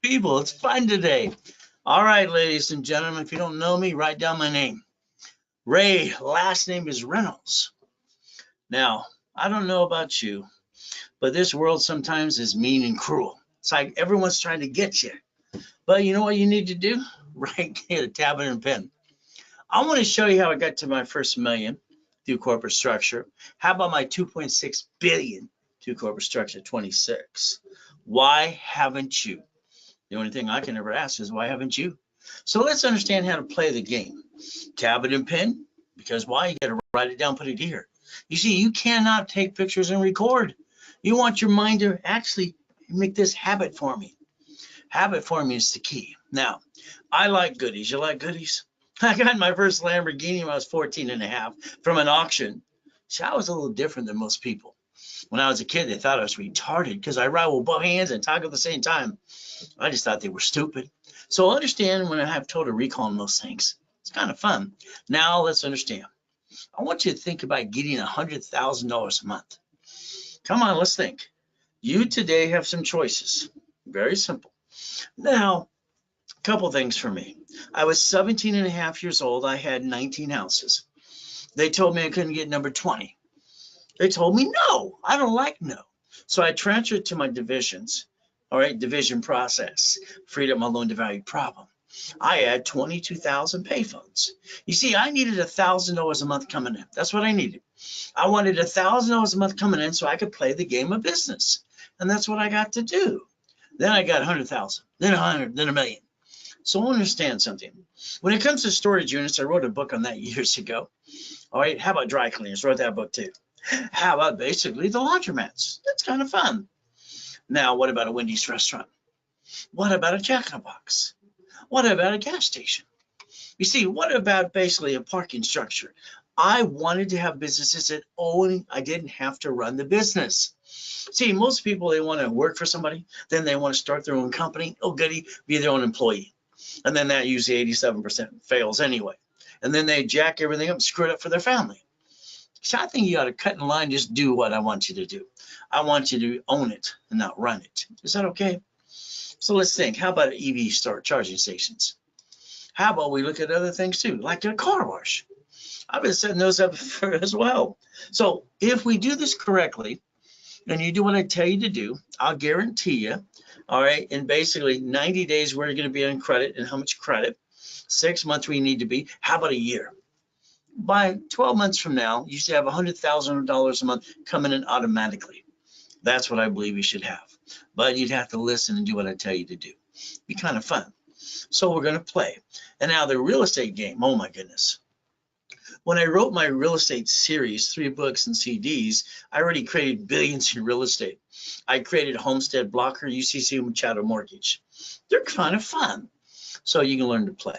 People, it's fun today. All right, ladies and gentlemen, if you don't know me, write down my name. Ray, last name is Reynolds. Now, I don't know about you, but this world sometimes is mean and cruel. It's like everyone's trying to get you. But you know what you need to do? Right, get a tablet and pen. I want to show you how I got to my first million through corporate structure. How about my 2.6 billion through corporate structure 26? Why haven't you? The only thing I can ever ask is why haven't you? So let's understand how to play the game. Tablet and pen, because why? You got to write it down, put it here. You see, you cannot take pictures and record. You want your mind to actually make this habit forming. Habit forming is the key. Now, I like goodies. You like goodies? I got my first Lamborghini when I was 14 and a half from an auction. See, I was a little different than most people. When I was a kid, they thought I was retarded because I ride with both hands and talk at the same time. I just thought they were stupid. So understand when I have total recall on those things. It's kind of fun. Now let's understand. I want you to think about getting $100,000 a month. Come on, let's think. You today have some choices. Very simple. Now, a couple things for me. I was 17 and a half years old. I had 19 houses. They told me I couldn't get number 20. They told me no, I don't like no. So I transferred to my divisions. All right, division process, freed up my loan to value problem. I had 22,000 payphones. You see, I needed $1,000 a month coming in. That's what I needed. I wanted $1,000 a month coming in so I could play the game of business. And that's what I got to do. Then I got 100,000, then 100, then a million. So understand something. When it comes to storage units, I wrote a book on that years ago. All right, how about dry cleaners? Wrote that book too. How about basically the laundromats? That's kind of fun. Now, what about a Wendy's restaurant? What about a Jack in the Box? What about a gas station? You see, what about basically a parking structure? I wanted to have businesses that only I didn't have to run the business. See, most people, they want to work for somebody, then they want to start their own company. Oh, goody, be their own employee. And then that usually 87% fails anyway. And then they jack everything up and screw it up for their family. So I think you got to cut in line, just do what I want you to do. I want you to own it and not run it. Is that okay? So let's think. How about EV start charging stations? How about we look at other things too, like a car wash? I've been setting those up for as well. So if we do this correctly, and you do what I tell you to do, I'll guarantee you, all right, in basically 90 days, where you're going to be on credit and how much credit, 6 months we need to be, how about a year? By 12 months from now, you should have $100,000 a month coming in automatically. That's what I believe you should have. But you'd have to listen and do what I tell you to do. Be kind of fun. So we're going to play. And now the real estate game, oh my goodness. When I wrote my real estate series, 3 books and CDs, I already created billions in real estate. I created Homestead Blocker, UCC, Machado Mortgage. They're kind of fun. So you can learn to play.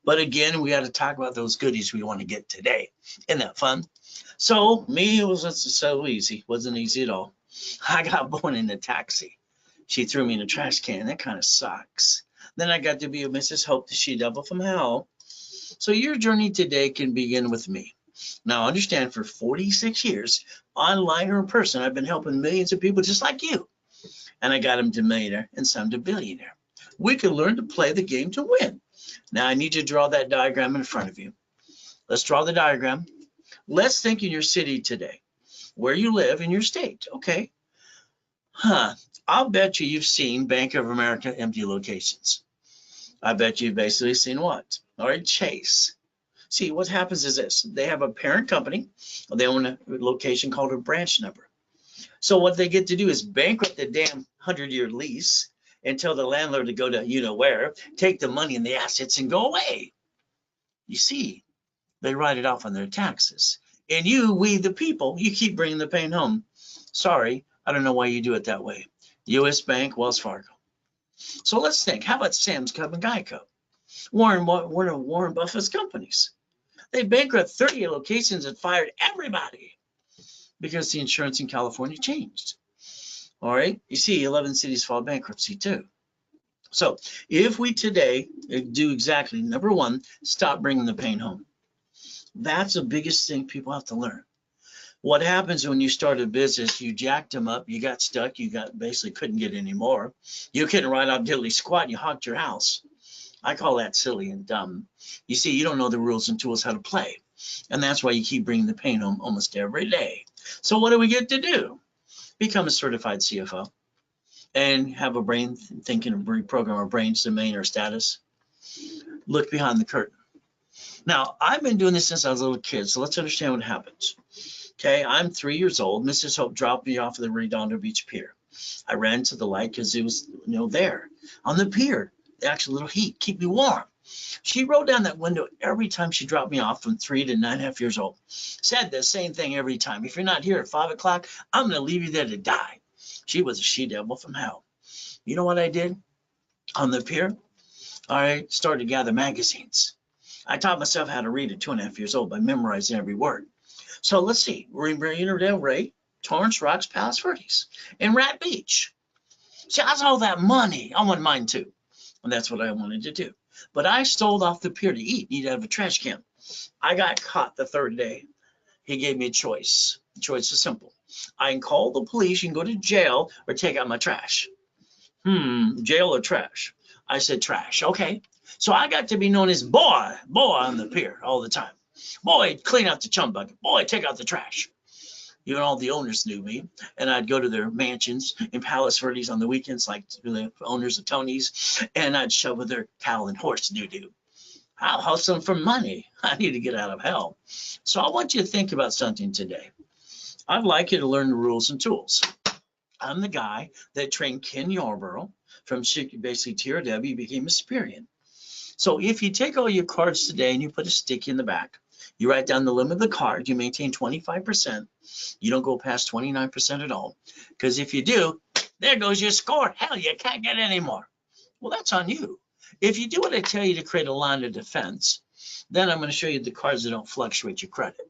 But again, we got to talk about those goodies we want to get today. Isn't that fun? So me, it was so easy. Wasn't easy at all. I got born in a taxi. She threw me in a trash can. That kind of sucks. Then I got to be with Mrs. Hope, the she-devil from hell. So your journey today can begin with me. Now understand, for 46 years, online or in person, I've been helping millions of people just like you. And I got them to millionaire and some to billionaire. We can learn to play the game to win. Now I need you to draw that diagram in front of you. Let's draw the diagram. Let's think in your city today, where you live in your state. Okay. I'll bet you've seen Bank of America empty locations. I bet you've basically seen what? All right, Chase. See, what happens is this. They have a parent company. They own a location called a branch number. So what they get to do is bankrupt the damn 100-year lease and tell the landlord to go to you-know-where, take the money and the assets and go away. You see, they write it off on their taxes. And you, we the people, you keep bringing the pain home. Sorry, I don't know why you do it that way. U.S. Bank, Wells Fargo. So let's think. How about Sam's Club and Geico? Warren Buffett's companies. They bankrupt 30 locations and fired everybody because the insurance in California changed. All right. You see, 11 cities filed bankruptcy too. So if we today do exactly, number one, stop bringing the pain home. That's the biggest thing people have to learn. What happens when you start a business, you jacked them up, you got stuck, you got basically couldn't get any more. You couldn't ride out diddly squat, you honked your house. I call that silly and dumb. You see, you don't know the rules and tools how to play. And that's why you keep bringing the pain home almost every day. So what do we get to do? Become a certified CFO and have a brain thinking, reprogram our brains to maintain our status. Look behind the curtain. Now, I've been doing this since I was a little kid, so let's understand what happens. Okay, I'm 3 years old. Mrs. Hope dropped me off at the Redondo Beach Pier. I ran to the light because it was, there on the pier. The actual little heat, keep me warm. She rolled down that window every time she dropped me off from 3 to 9.5 years old. Said the same thing every time. If you're not here at 5 o'clock, I'm going to leave you there to die. She was a she-devil from hell. You know what I did on the pier? I started to gather magazines. I taught myself how to read at 2.5 years old by memorizing every word. So let's see. We're in Marina del Rey, Torrance Rocks, Palos Verdes, and Rat Beach. See, I saw that money. I wanted mine too. And that's what I wanted to do. But I stole off the pier to eat out of a trash can. I got caught the third day. He gave me a choice. The choice is simple. I can call the police, you can go to jail, or take out my trash. Jail or trash? I said trash. Okay. So I got to be known as boy on the pier all the time. Boy, clean out the chum bucket. Boy, take out the trash. Even all the owners knew me, and I'd go to their mansions in Palos Verdes on the weekends, like the owners of Tony's, and I'd shovel their cow and horse doo-doo. I'll hustle them for money. I need to get out of hell. So I want you to think about something today. I'd like you to learn the rules and tools. I'm the guy that trained Ken Yarborough from basically TRW, became a Superior. So if you take all your cards today and you put a sticky in the back, you write down the limit of the card, you maintain 25%. You don't go past 29% at all. Because if you do, there goes your score. Hell, you can't get any more. Well, that's on you. If you do what I tell you to create a line of defense, then I'm going to show you the cards that don't fluctuate your credit,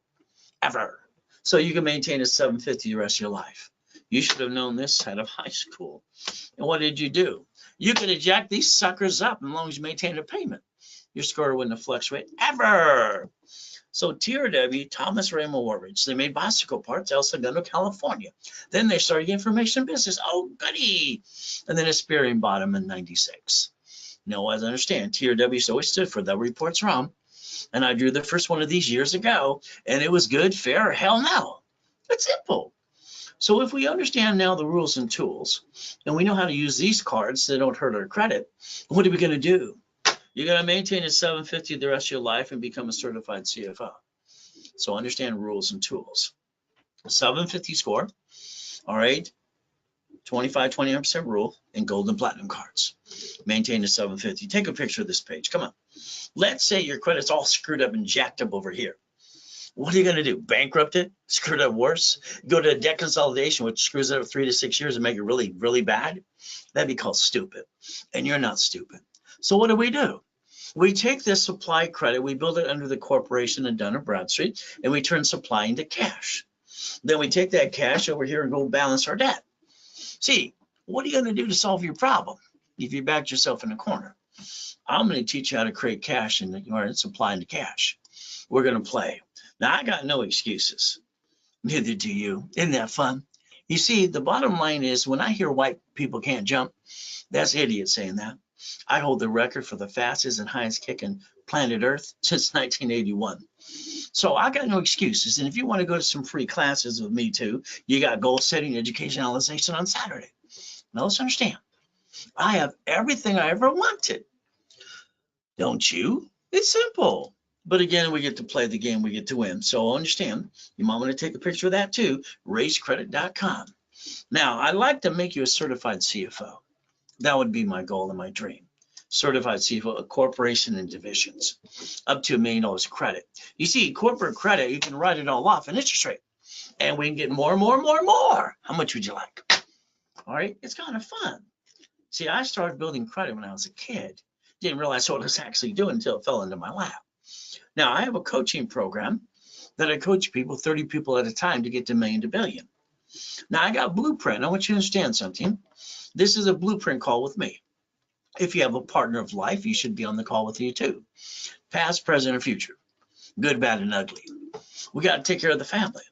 ever. So you can maintain a 750 the rest of your life. You should have known this out of high school. And what did you do? You could have jacked these suckers up as long as you maintained a payment. Your score wouldn't have fluctuated, ever. So TRW, Thomas Raymond Warridge, they made bicycle parts, El Segundo, California. Then they started information business. Oh, goody. And then Experian bought them in 96. Now, as I understand, TRW always stood for the report's wrong. And I drew the first one of these years ago, and it was good, fair, or hell no. It's simple. So if we understand now the rules and tools, and we know how to use these cards so they don't hurt our credit, what are we going to do? You're going to maintain a 750 the rest of your life and become a certified CFO. So understand rules and tools. 750 score, all right, 25-29% rule, and gold and platinum cards. Maintain a 750. Take a picture of this page. Come on. Let's say your credit's all screwed up and jacked up over here. What are you going to do? Bankrupt it? Screw it up worse? Go to a debt consolidation, which screws it up 3 to 6 years and make it really, really bad? That'd be called stupid. And you're not stupid. So what do? We take this supply credit, we build it under the corporation in Dun & Bradstreet, and we turn supply into cash. Then we take that cash over here and go balance our debt. See, what are you going to do to solve your problem if you backed yourself in a corner? I'm going to teach you how to create cash and supply into cash. We're going to play. Now, I got no excuses. Neither do you. Isn't that fun? You see, the bottom line is when I hear white people can't jump, that's idiots saying that. I hold the record for the fastest and highest kick in planet Earth since 1981. So I got no excuses. And if you want to go to some free classes with me too, you got goal setting, educationalization on Saturday. Now let's understand. I have everything I ever wanted. Don't you? It's simple. But again, we get to play the game, we get to win. So understand, you might want to take a picture of that too, racecredit.com. Now, I'd like to make you a certified CFO. That would be my goal and my dream. Certified CFO, a corporation and divisions, up to $1 million credit. You see, corporate credit, you can write it all off in interest rate, and we can get more. How much would you like? All right, it's kind of fun. See, I started building credit when I was a kid. Didn't realize what I was actually doing until it fell into my lap. Now, I have a coaching program that I coach people, 30 people at a time, to get to $1 million to $1 billion. Now, I got Blueprint. I want you to understand something. This is a Blueprint call with me. If you have a partner of life, you should be on the call with you too. Past, present, or future. Good, bad, and ugly. We got to take care of the family.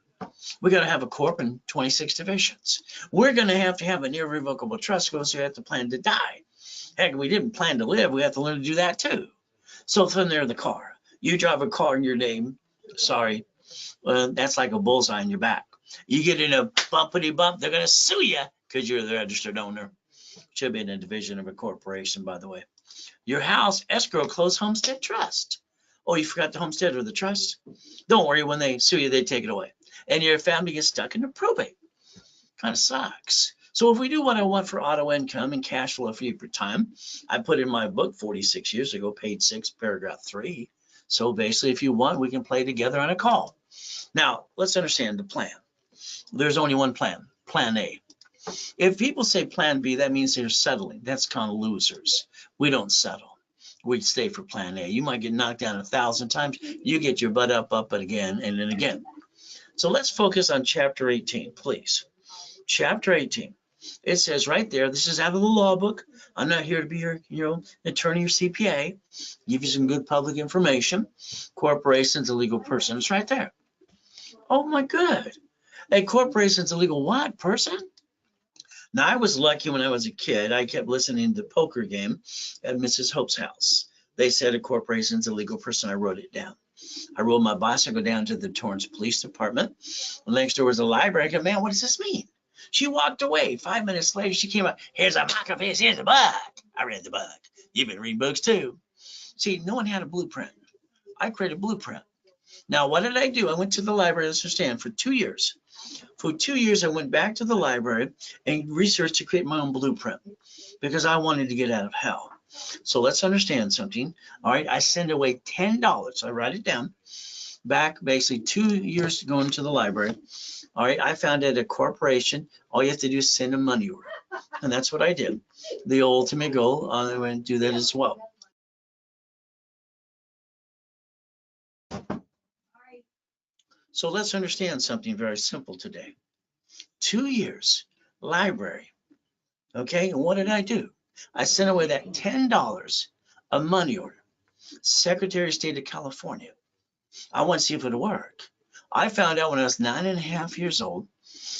We got to have a corp and 26 divisions. We're going to have an irrevocable trust because we have to plan to die. Heck, we didn't plan to live. We have to learn to do that too. So from there, the car. You drive a car in your name. Sorry. Well, that's like a bullseye in your back. You get in a bumpity bump, they're going to sue you because you're the registered owner. Should be in a division of a corporation, by the way. Your house, escrow, closed homestead trust. Oh, you forgot the homestead or the trust? Don't worry, when they sue you, they take it away. And your family gets stuck in a probate. Kind of sucks. So if we do what I want for auto income and cash flow free for time, I put in my book 46 years ago, page 6, paragraph 3. So basically, if you want, we can play together on a call. Now, let's understand the plan. There's only one plan, plan A. If people say plan B, that means they're settling. That's kind of losers. We don't settle. We stay for plan A. You might get knocked down 1,000 times. You get your butt up again, and then again. So let's focus on chapter 18, please. Chapter 18. It says right there, this is out of the law book. I'm not here to be your attorney or CPA. Give you some good public information. Corporation's a legal person. It's right there. Oh my good. A corporation's a legal what person? Now, I was lucky when I was a kid. I kept listening to the poker game at Mrs. Hope's house. They said a corporation's a legal person. I wrote it down. I rode my bicycle down to the Torrance Police Department. Next door was a library. I go, man, what does this mean? She walked away. 5 minutes later, she came up. Here's a mock of his. Here's a book. I read the book. You've been reading books too. See, no one had a blueprint. I created a blueprint. Now, what did I do? I went to the library, let's understand, for 2 years. For 2 years, I went back to the library and researched to create my own blueprint because I wanted to get out of hell. So let's understand something. All right, I send away $10. I write it down. Back basically 2 years going to the library. All right, I found at a corporation, all you have to do is send a money order. And that's what I did. The ultimate goal, I went to do that as well. So let's understand something very simple today. 2 years, library. Okay, and what did I do? I sent away that $10, a money order. Secretary of State of California. I want to see if it would work. I found out when I was 9.5 years old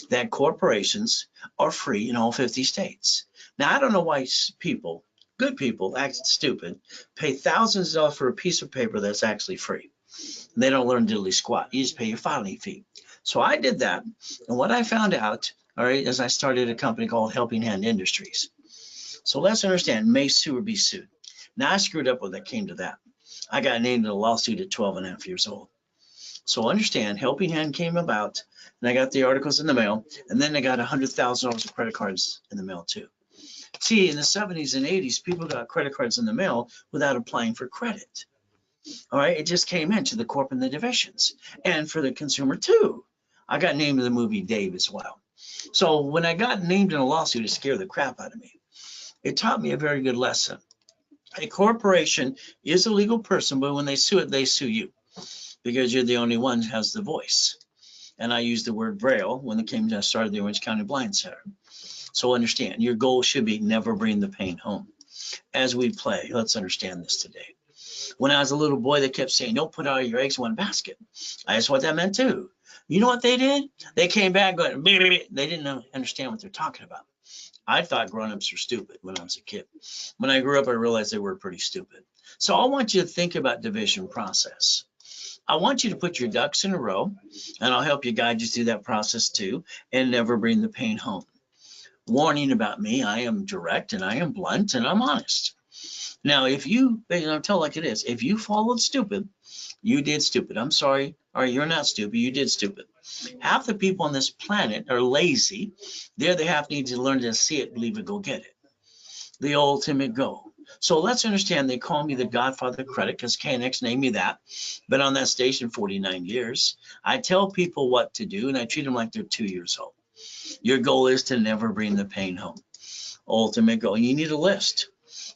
that corporations are free in all 50 states. Now, I don't know why people, good people, act stupid, pay thousands of dollars for a piece of paper that's actually free. And they don't learn diddly squat. You just pay your filing fee. So I did that. And what I found out, all right, is I started a company called Helping Hand Industries. So let's understand, may sue or be sued. Now I screwed up when that came to that. I got named in a lawsuit at 12.5 years old. So understand, Helping Hand came about, and I got the articles in the mail, and then I got $100,000 of credit cards in the mail too. See, in the 70s and 80s, people got credit cards in the mail without applying for credit. All right, it just came into the corp and the divisions, and for the consumer too. I got named in the movie Dave as well. So when I got named in a lawsuit, it scared the crap out of me. It taught me a very good lesson. A corporation is a legal person, but when they sue it, they sue you because you're the only one who has the voice. And I used the word braille when it came to start the Orange County Blind Center. So understand, your goal should be never bring the pain home. As we play, let's understand this today. When I was a little boy, they kept saying, don't put all your eggs in one basket. That's what that meant too. You know what they did? They came back going, they didn't understand what they're talking about. I thought grown-ups were stupid when I was a kid. When I grew up, I realized they were pretty stupid. So I want you to think about division process. I want you to put your ducks in a row, and I'll help you guide you through that process too, and never bring the pain home. Warning about me, I am direct and I am blunt and I'm honest. Now, if you, I'll tell like it is, if you followed stupid, you did stupid. I'm sorry, or you're not stupid, you did stupid. Half the people on this planet are lazy. The other half need to learn to see it, believe it, go get it. The ultimate goal. So let's understand, they call me the Godfather of Credit because KNX named me that. Been on that station 49 years. I tell people what to do and I treat them like they're 2 years old. Your goal is to never bring the pain home. Ultimate goal. You need a list.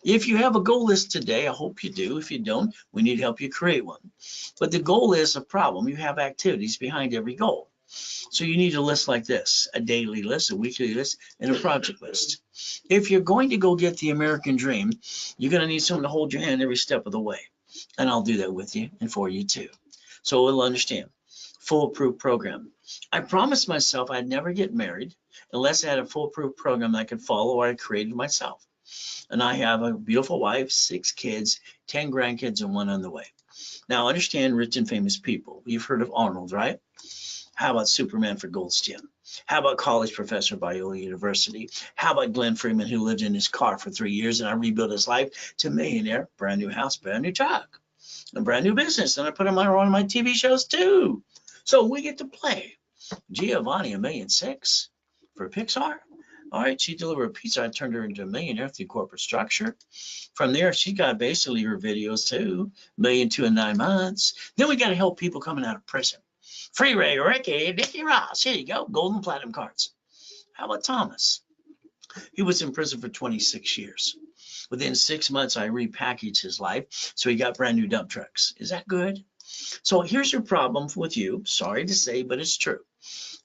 If you have a goal list today, I hope you do. If you don't, we need to help you create one. But the goal is a problem. You have activities behind every goal. So you need a list like this, a daily list, a weekly list, and a project list. If you're going to go get the American dream, you're going to need someone to hold your hand every step of the way. And I'll do that with you and for you too. So we'll understand. foolproof program. I promised myself I'd never get married unless I had a foolproof program that I could follow or I created myself. And I have a beautiful wife, 6 kids, 10 grandkids, and 1 on the way. Now, understand rich and famous people. You've heard of Arnold, right? How about Superman for Goldstein? How about college professor Biola University? How about Glenn Freeman, who lived in his car for 3 years and I rebuilt his life to millionaire, brand new house, brand new truck, a brand new business. And I put him on one of my TV shows too. So we get to play. Giovanni, $1.6 million for Pixar. All right, she delivered a pizza. I turned her into a millionaire through corporate structure. From there, she got basically her videos too, $1.2 million in 9 months. Then we got to help people coming out of prison. Free Ray, Ricky, Dickie Ross. Here you go, golden platinum cards. How about Thomas? He was in prison for 26 years. Within 6 months, I repackaged his life, so he got brand new dump trucks. Is that good? So here's your problem with you. Sorry to say, but it's true.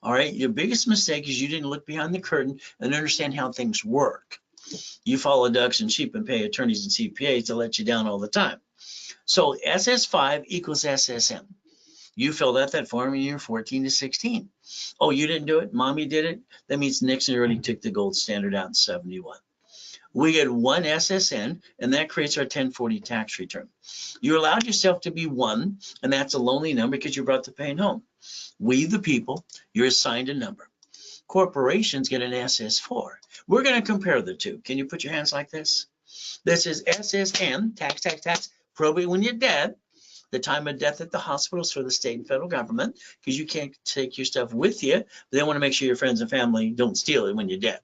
All right, your biggest mistake is you didn't look behind the curtain and understand how things work. You follow ducks and sheep and pay attorneys and CPAs to let you down all the time. So SS5 equals SSM. You filled out that form when you were 14 to 16. Oh, you didn't do it? Mommy did it? That means Nixon already took the gold standard out in 71. We get 1 SSN, and that creates our 1040 tax return. You allowed yourself to be 1, and that's a lonely number because you brought the pain home. We, the people, you're assigned a number. Corporations get an SS4. We're going to compare the two. Can you put your hands like this? This is SSN, tax, probate when you're dead. The time of death at the hospitals for the state and federal government, because you can't take your stuff with you. They want to make sure your friends and family don't steal it when you're dead.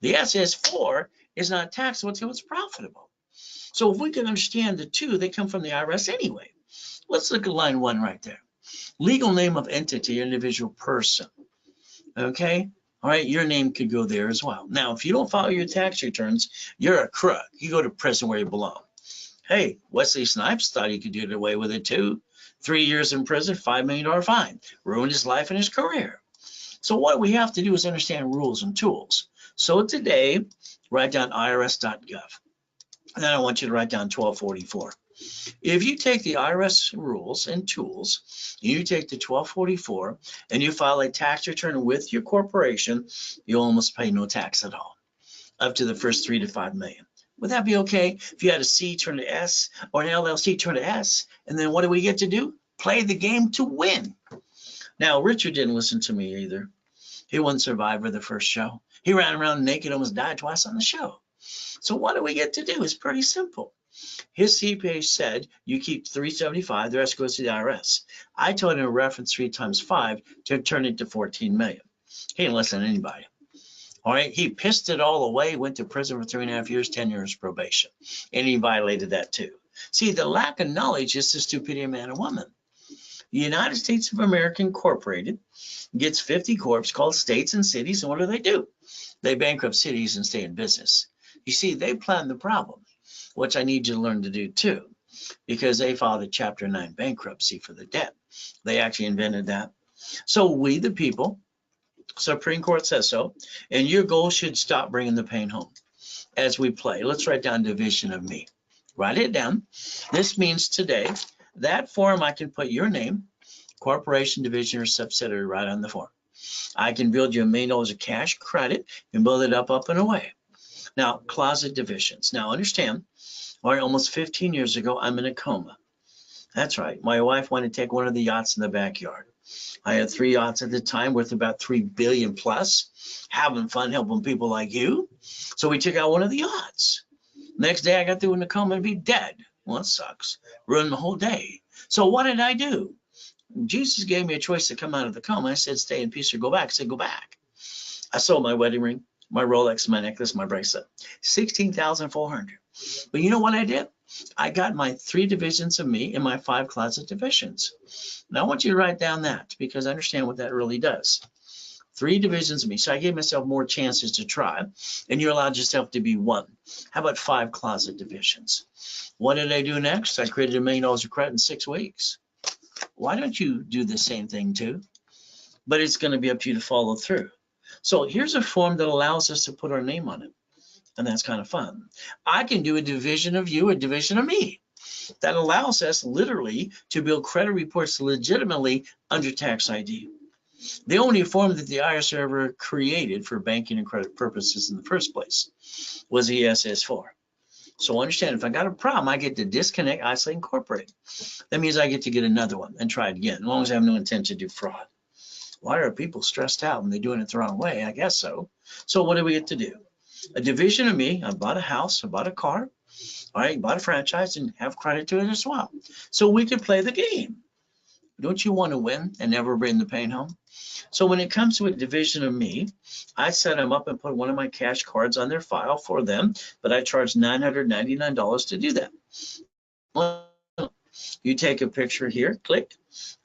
The SS4 is not taxable until it's profitable. So if we can understand the two, they come from the IRS anyway. Let's look at line 1 right there. Legal name of entity, individual person. Okay? All right, your name could go there as well. Now, if you don't file your tax returns, you're a crook. You go to prison where you belong. Hey, Wesley Snipes thought he could get away with it too. 3 years in prison, $5 million fine. Ruined his life and his career. So what we have to do is understand rules and tools. So today, write down irs.gov. And then I want you to write down 1244. If you take the IRS rules and tools, and you take the 1244, and you file a tax return with your corporation, you almost pay no tax at all, up to the first 3 to 5 million. Would that be okay if you had a C turn to S or an LLC turn to S? And then what do we get to do? Play the game to win. Now, Richard didn't listen to me either. He wasn't Survivor the first show. He ran around naked, almost died twice on the show. So what do we get to do? It's pretty simple. His CPA said you keep $375, the rest goes to the IRS. I told him to reference 3 times 5 to turn it to 14 million. He didn't listen to anybody. All right, he pissed it all away, went to prison for 3.5 years, 10 years probation, and he violated that too. See, the lack of knowledge is the stupidity of man and woman. The United States of America Incorporated gets 50 corps called states and cities, and what do? They bankrupt cities and stay in business. You see, they plan the problem, which I need you to learn to do too, because they filed a Chapter 9 bankruptcy for the debt. They actually invented that. So we, the people, Supreme Court says so, and your goal should stop bringing the pain home. As we play, let's write down division of me. Write it down. This means today, that form I can put your name, corporation, division, or subsidiary right on the form. I can build you $1 million of cash credit and build it up and away. Now, closet divisions. Now, understand, all right, almost 15 years ago, I'm in a coma. That's right. My wife wanted to take one of the yachts in the backyard. I had 3 yachts at the time worth about $3 billion plus, having fun helping people like you. So we took out one of the yachts. Next day, I got through in the coma and be dead. Well, it sucks. Ruined the whole day. So what did I do? Jesus gave me a choice to come out of the coma. I said, stay in peace or go back. I said, go back. I sold my wedding ring, my Rolex, my necklace, my bracelet, $16,400. But you know what I did? I got my 3 divisions of me in my 5 closet divisions. Now I want you to write down that because I understand what that really does. 3 divisions of me. So I gave myself more chances to try, and you allowed yourself to be 1. How about 5 closet divisions? What did I do next? I created $1 million of credit in 6 weeks. Why don't you do the same thing too? But it's going to be up to you to follow through. So here's a form that allows us to put our name on it. And that's kind of fun. I can do a division of you, a division of me. that allows us literally to build credit reports legitimately under tax ID. The only form that the IRS ever created for banking and credit purposes in the first place was the SS4. So understand, if I got a problem, I get to disconnect, isolate, incorporate. That means I get to get another one and try it again, as long as I have no intent to do fraud. Why are people stressed out when they're doing it the wrong way? I guess so. So what do we get to do? A division of me, I bought a house, I bought a car, all right, bought a franchise and have credit to it as well. So we could play the game. Don't you want to win and never bring the pain home? So when it comes to a division of me, I set them up and put one of my cash cards on their file for them, but I charge $999 to do that. Well, you take a picture here, click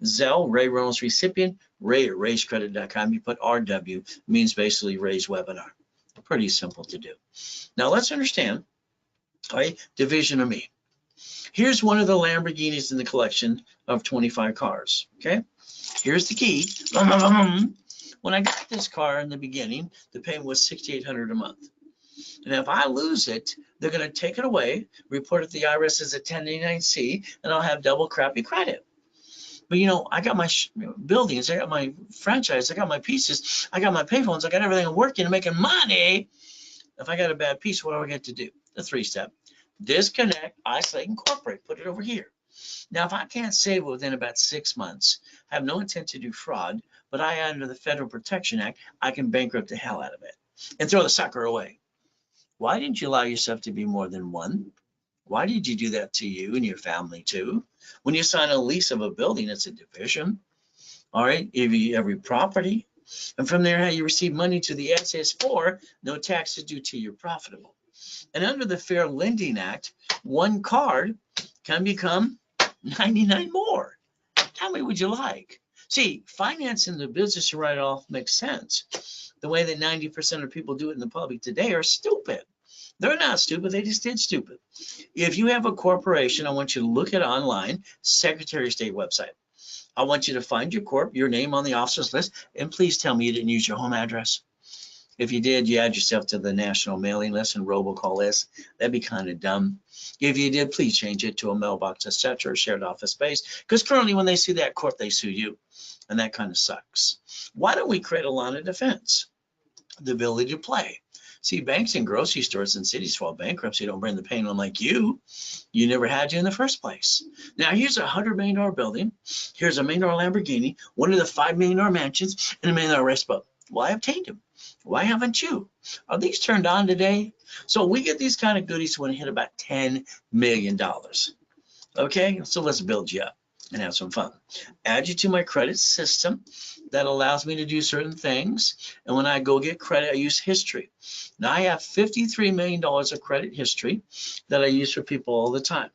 Zelle, Ray Reynolds recipient, Ray at raisecredit.com. You put RW, means basically Ray's webinar. Pretty simple to do. Now let's understand, all right, division of me. Here's one of the Lamborghinis in the collection of 25 cars, okay? Here's the key. When I got this car in the beginning, the payment was $6,800 a month. And if I lose it, they're going to take it away, report it to the IRS as a 1099-C, and I'll have double crappy credit. But you know, I got my buildings, I got my franchise, I got my pieces, I got my payphones, I got everything working and making money. If I got a bad piece, what do I get to do? The 3-step. Disconnect, isolate, incorporate, put it over here. Now, if I can't save it within about 6 months, I have no intent to do fraud, but under the Federal Protection Act, I can bankrupt the hell out of it and throw the sucker away. Why didn't you allow yourself to be more than one? Why did you do that to you and your family too? When you sign a lease of a building, it's a division. All right, every property. And from there, you receive money to the SS4, no taxes due till you're profitable. And under the Fair Lending Act, one card can become 99 more. How many would you like? See, financing the business to write off makes sense. The way that 90% of people do it in the public today are stupid. They're not stupid, they just did stupid. If you have a corporation, I want you to look at it online, Secretary of State website. I want you to find your corp, your name on the officer's list, and please tell me you didn't use your home address. If you did, you add yourself to the national mailing list and robocall list. That'd be kind of dumb. If you did, please change it to a mailbox, etc., or shared office space. Because currently, when they sue that court, they sue you, and that kind of sucks. Why don't we create a line of defense? The ability to play. See, banks and grocery stores in cities file bankruptcy don't bring the pain on like you. You never had you in the first place. Now, here's a $100 million building. Here's a $1 million Lamborghini, one of the $5 million mansions, and a $1 million race boat. Well, I obtained them. Why haven't you? Are these turned on today? So we get these kind of goodies when we hit about $10 million. Okay, so let's build you up and have some fun. Add you to my credit system that allows me to do certain things. And when I go get credit, I use history. Now I have $53 million of credit history that I use for people all the time.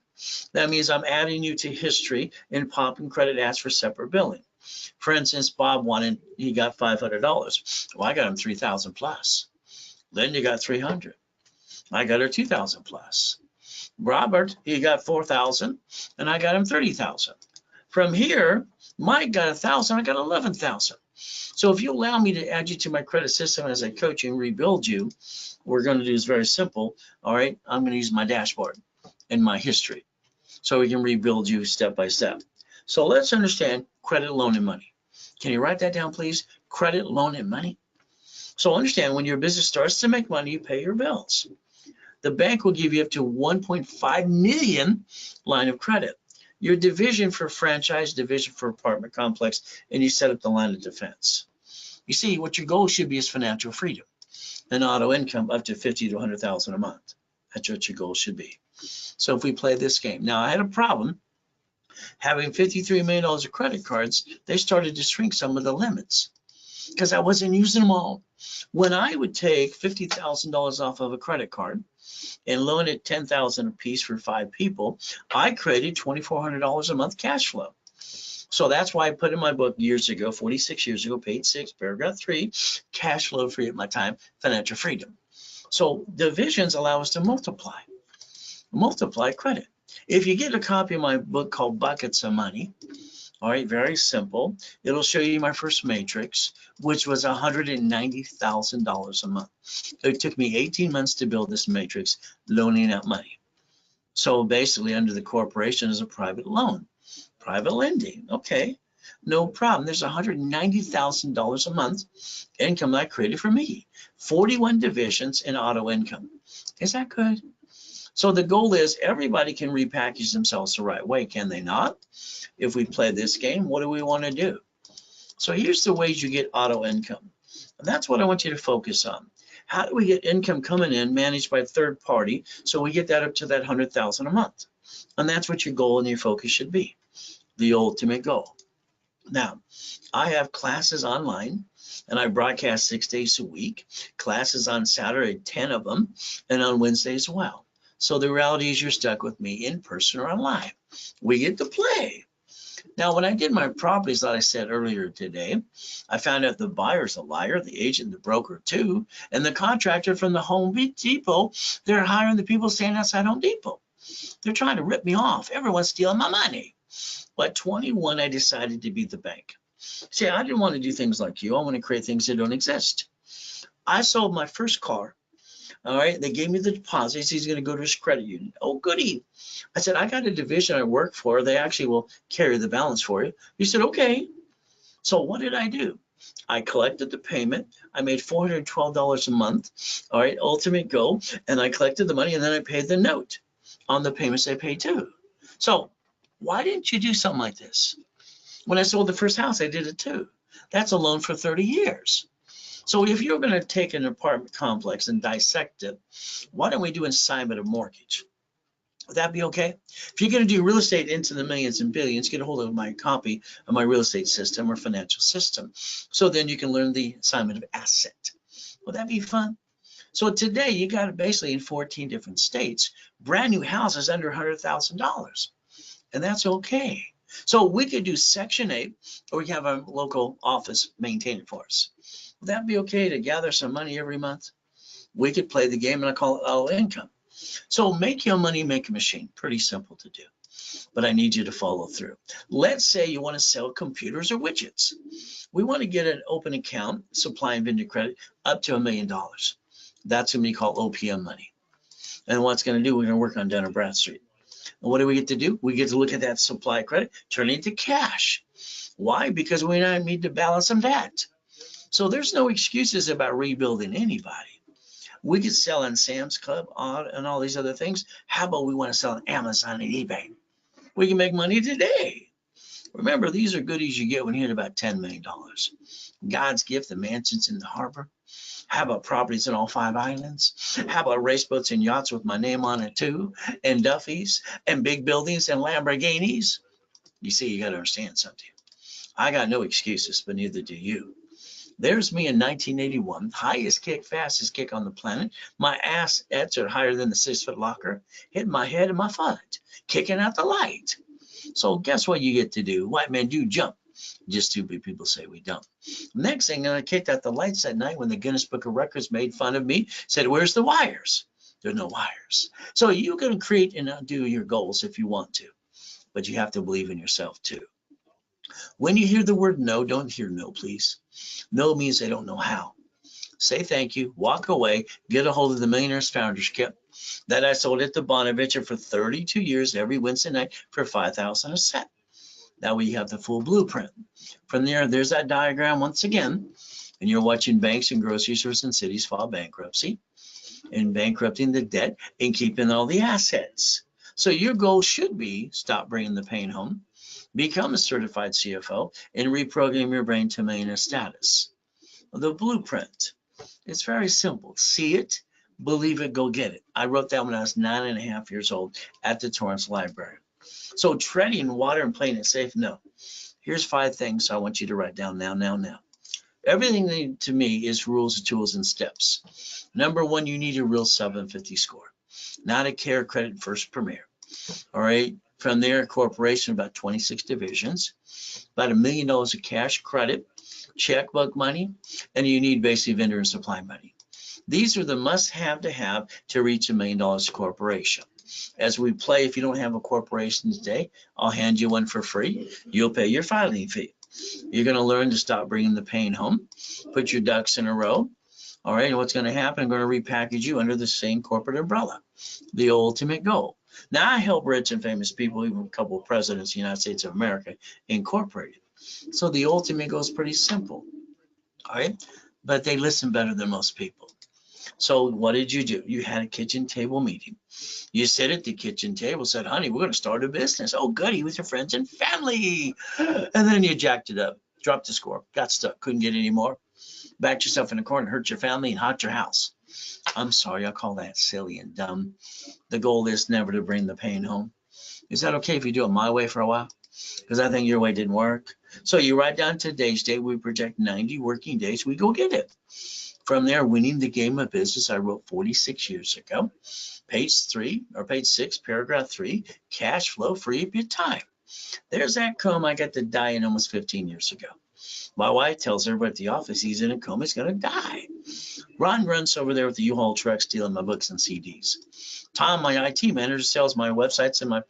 That means I'm adding you to history and popping credit ads for separate billing. For instance, Bob he got $500. Well, I got him 3,000 plus. Linda got 300. I got her 2,000 plus. Robert, he got 4,000, and I got him 30,000. From here, Mike got 1,000, I got 11,000. So if you allow me to add you to my credit system as I coach you and rebuild you, what we're going to do is very simple. All right, I'm going to use my dashboard and my history so we can rebuild you step by step. So let's understand credit, loan, and money. Can you write that down, please? Credit, loan, and money. So understand, when your business starts to make money, you pay your bills. The bank will give you up to 1.5 million line of credit. Your division for franchise, division for apartment complex, and you set up the line of defense. You see, what your goal should be is financial freedom and auto income up to 50 to 100,000 a month. That's what your goal should be. So if we play this game. Now, I had a problem. Having $53 million of credit cards, they started to shrink some of the limits because I wasn't using them all. When I would take $50,000 off of a credit card and loan it $10,000 a piece for 5 people, I created $2,400 a month cash flow. So that's why I put in my book years ago, 46 years ago, page 6, paragraph 3, cash flow free at my time, financial freedom. So divisions allow us to multiply credit. If you get a copy of my book called Buckets of Money, all right, very simple. It'll show you my first matrix, which was $190,000 a month. It took me 18 months to build this matrix, loaning out money. So basically under the corporation is a private loan, private lending. Okay, no problem. There's $190,000 a month income I created for me. 41 divisions in auto income. Is that good? So the goal is everybody can repackage themselves the right way, can they not? If we play this game, what do we want to do? So here's the ways you get auto income. And that's what I want you to focus on. How do we get income coming in managed by third party so we get that up to that 100,000 a month? And that's what your goal and your focus should be, the ultimate goal. Now, I have classes online and I broadcast 6 days a week, classes on Saturday, 10 of them, and on Wednesday as well. So the reality is you're stuck with me in person or online. We get to play. Now, when I did my properties that I said earlier today, I found out the buyer's a liar, the agent, the broker too, and the contractor from the Home Depot. They're hiring the people standing outside Home Depot. They're trying to rip me off. Everyone's stealing my money. Well, at 21, I decided to be the bank. See, I didn't want to do things like you. I want to create things that don't exist. I sold my first car. All right, they gave me the deposit. He's going to go to his credit union. Oh, goody. I said, I got a division I work for. They actually will carry the balance for you. He said, okay. So what did I do? I collected the payment. I made $412 a month. All right, ultimate goal. And I collected the money and then I paid the note on the payments I paid too. So why didn't you do something like this? When I sold the first house, I did it too. That's a loan for 30 years. So if you're going to take an apartment complex and dissect it, why don't we do assignment of mortgage? Would that be okay? If you're going to do real estate into the millions and billions, get a hold of my copy of my real estate system or financial system. So then you can learn the assignment of asset. Would that be fun? So today you got it basically in 14 different states, brand new houses under $100,000. And that's okay. So we could do Section 8, or we can have a local office maintain it for us. Would that be okay to gather some money every month? We could play the game and I call it auto income. So make your money, make a machine. Pretty simple to do, but I need you to follow through. Let's say you want to sell computers or widgets. We want to get an open account, supply and vendor credit, up to $1 million. That's what we call OPM money. And what's going to do, we're going to work on Dun & Bradstreet. And what do we get to do? We get to look at that supply credit, turn it into cash. Why? Because we don't need to balance some debt. So there's no excuses about rebuilding anybody. We could sell on Sam's Club and all these other things. How about we want to sell on Amazon and eBay? We can make money today. Remember, these are goodies you get when you hit about $10 million. God's gift, the mansions in the harbor. How about properties in all 5 islands? How about race boats and yachts with my name on it too? And Duffy's and big buildings and Lamborghinis? You see, you got to understand something. I got no excuses, but neither do you. There's me in 1981, highest kick, fastest kick on the planet. My assets are higher than the 6-foot locker, hitting my head and my foot, kicking out the light. So guess what you get to do? White men do jump. Just stupid people say we don't. Next thing, I kicked out the lights that night when the Guinness Book of Records made fun of me, said, where's the wires? There's no wires. So you can create and do your goals if you want to, but you have to believe in yourself too. When you hear the word no, don't hear no, please. No means they don't know how. Say thank you, walk away, get a hold of the Millionaires Founders Kit that I sold at the Bonaventure for 32 years every Wednesday night for $5,000 a set. That way you have the full blueprint. From there, there's that diagram once again, and you're watching banks and grocery stores and cities file bankruptcy and bankrupting the debt and keeping all the assets. So your goal should be stop bringing the pain home, become a certified CFO, and reprogram your brain to millionaire status. The blueprint. It's very simple. See it, believe it, go get it. I wrote that when I was 9.5 years old at the Torrance Library. So treading water and playing it safe, no. Here's 5 things I want you to write down now. Everything to me is rules, tools, and steps. Number 1, you need a real 750 score. Not a Care Credit First Premier. All right. From there, corporation, about 26 divisions, about $1 million of cash credit, checkbook money, and you need basically vendor and supply money. These are the must-have to reach $1 million corporation. As we play, if you don't have a corporation today, I'll hand you one for free. You'll pay your filing fee. You're going to learn to stop bringing the pain home, put your ducks in a row. All right, and what's going to happen? I'm going to repackage you under the same corporate umbrella, the ultimate goal. Now I help rich and famous people, even a couple of presidents of the United States of America, Incorporated. So the ultimate goal is pretty simple, all right? But they listen better than most people. So what did you do? You had a kitchen table meeting. You sit at the kitchen table, said, honey, we're going to start a business. Oh, goody, with your friends and family. And then you jacked it up, dropped the score, got stuck, couldn't get any more. Backed yourself in the corner, hurt your family, and hot your house. I'm sorry, I call that silly and dumb. The goal is never to bring the pain home. Is that okay if you do it my way for a while? Because I think your way didn't work. So you write down today's date. We project 90 working days. We go get it. From there, winning the game of business, I wrote 46 years ago. Page 6, paragraph 3, cash flow, free up your time. There's that comb I got to die in almost 15 years ago. My wife tells everybody at the office he's in a coma, he's going to die. Ron runs over there with the U-Haul truck stealing my books and CDs. Tom, my IT manager, sells my websites and my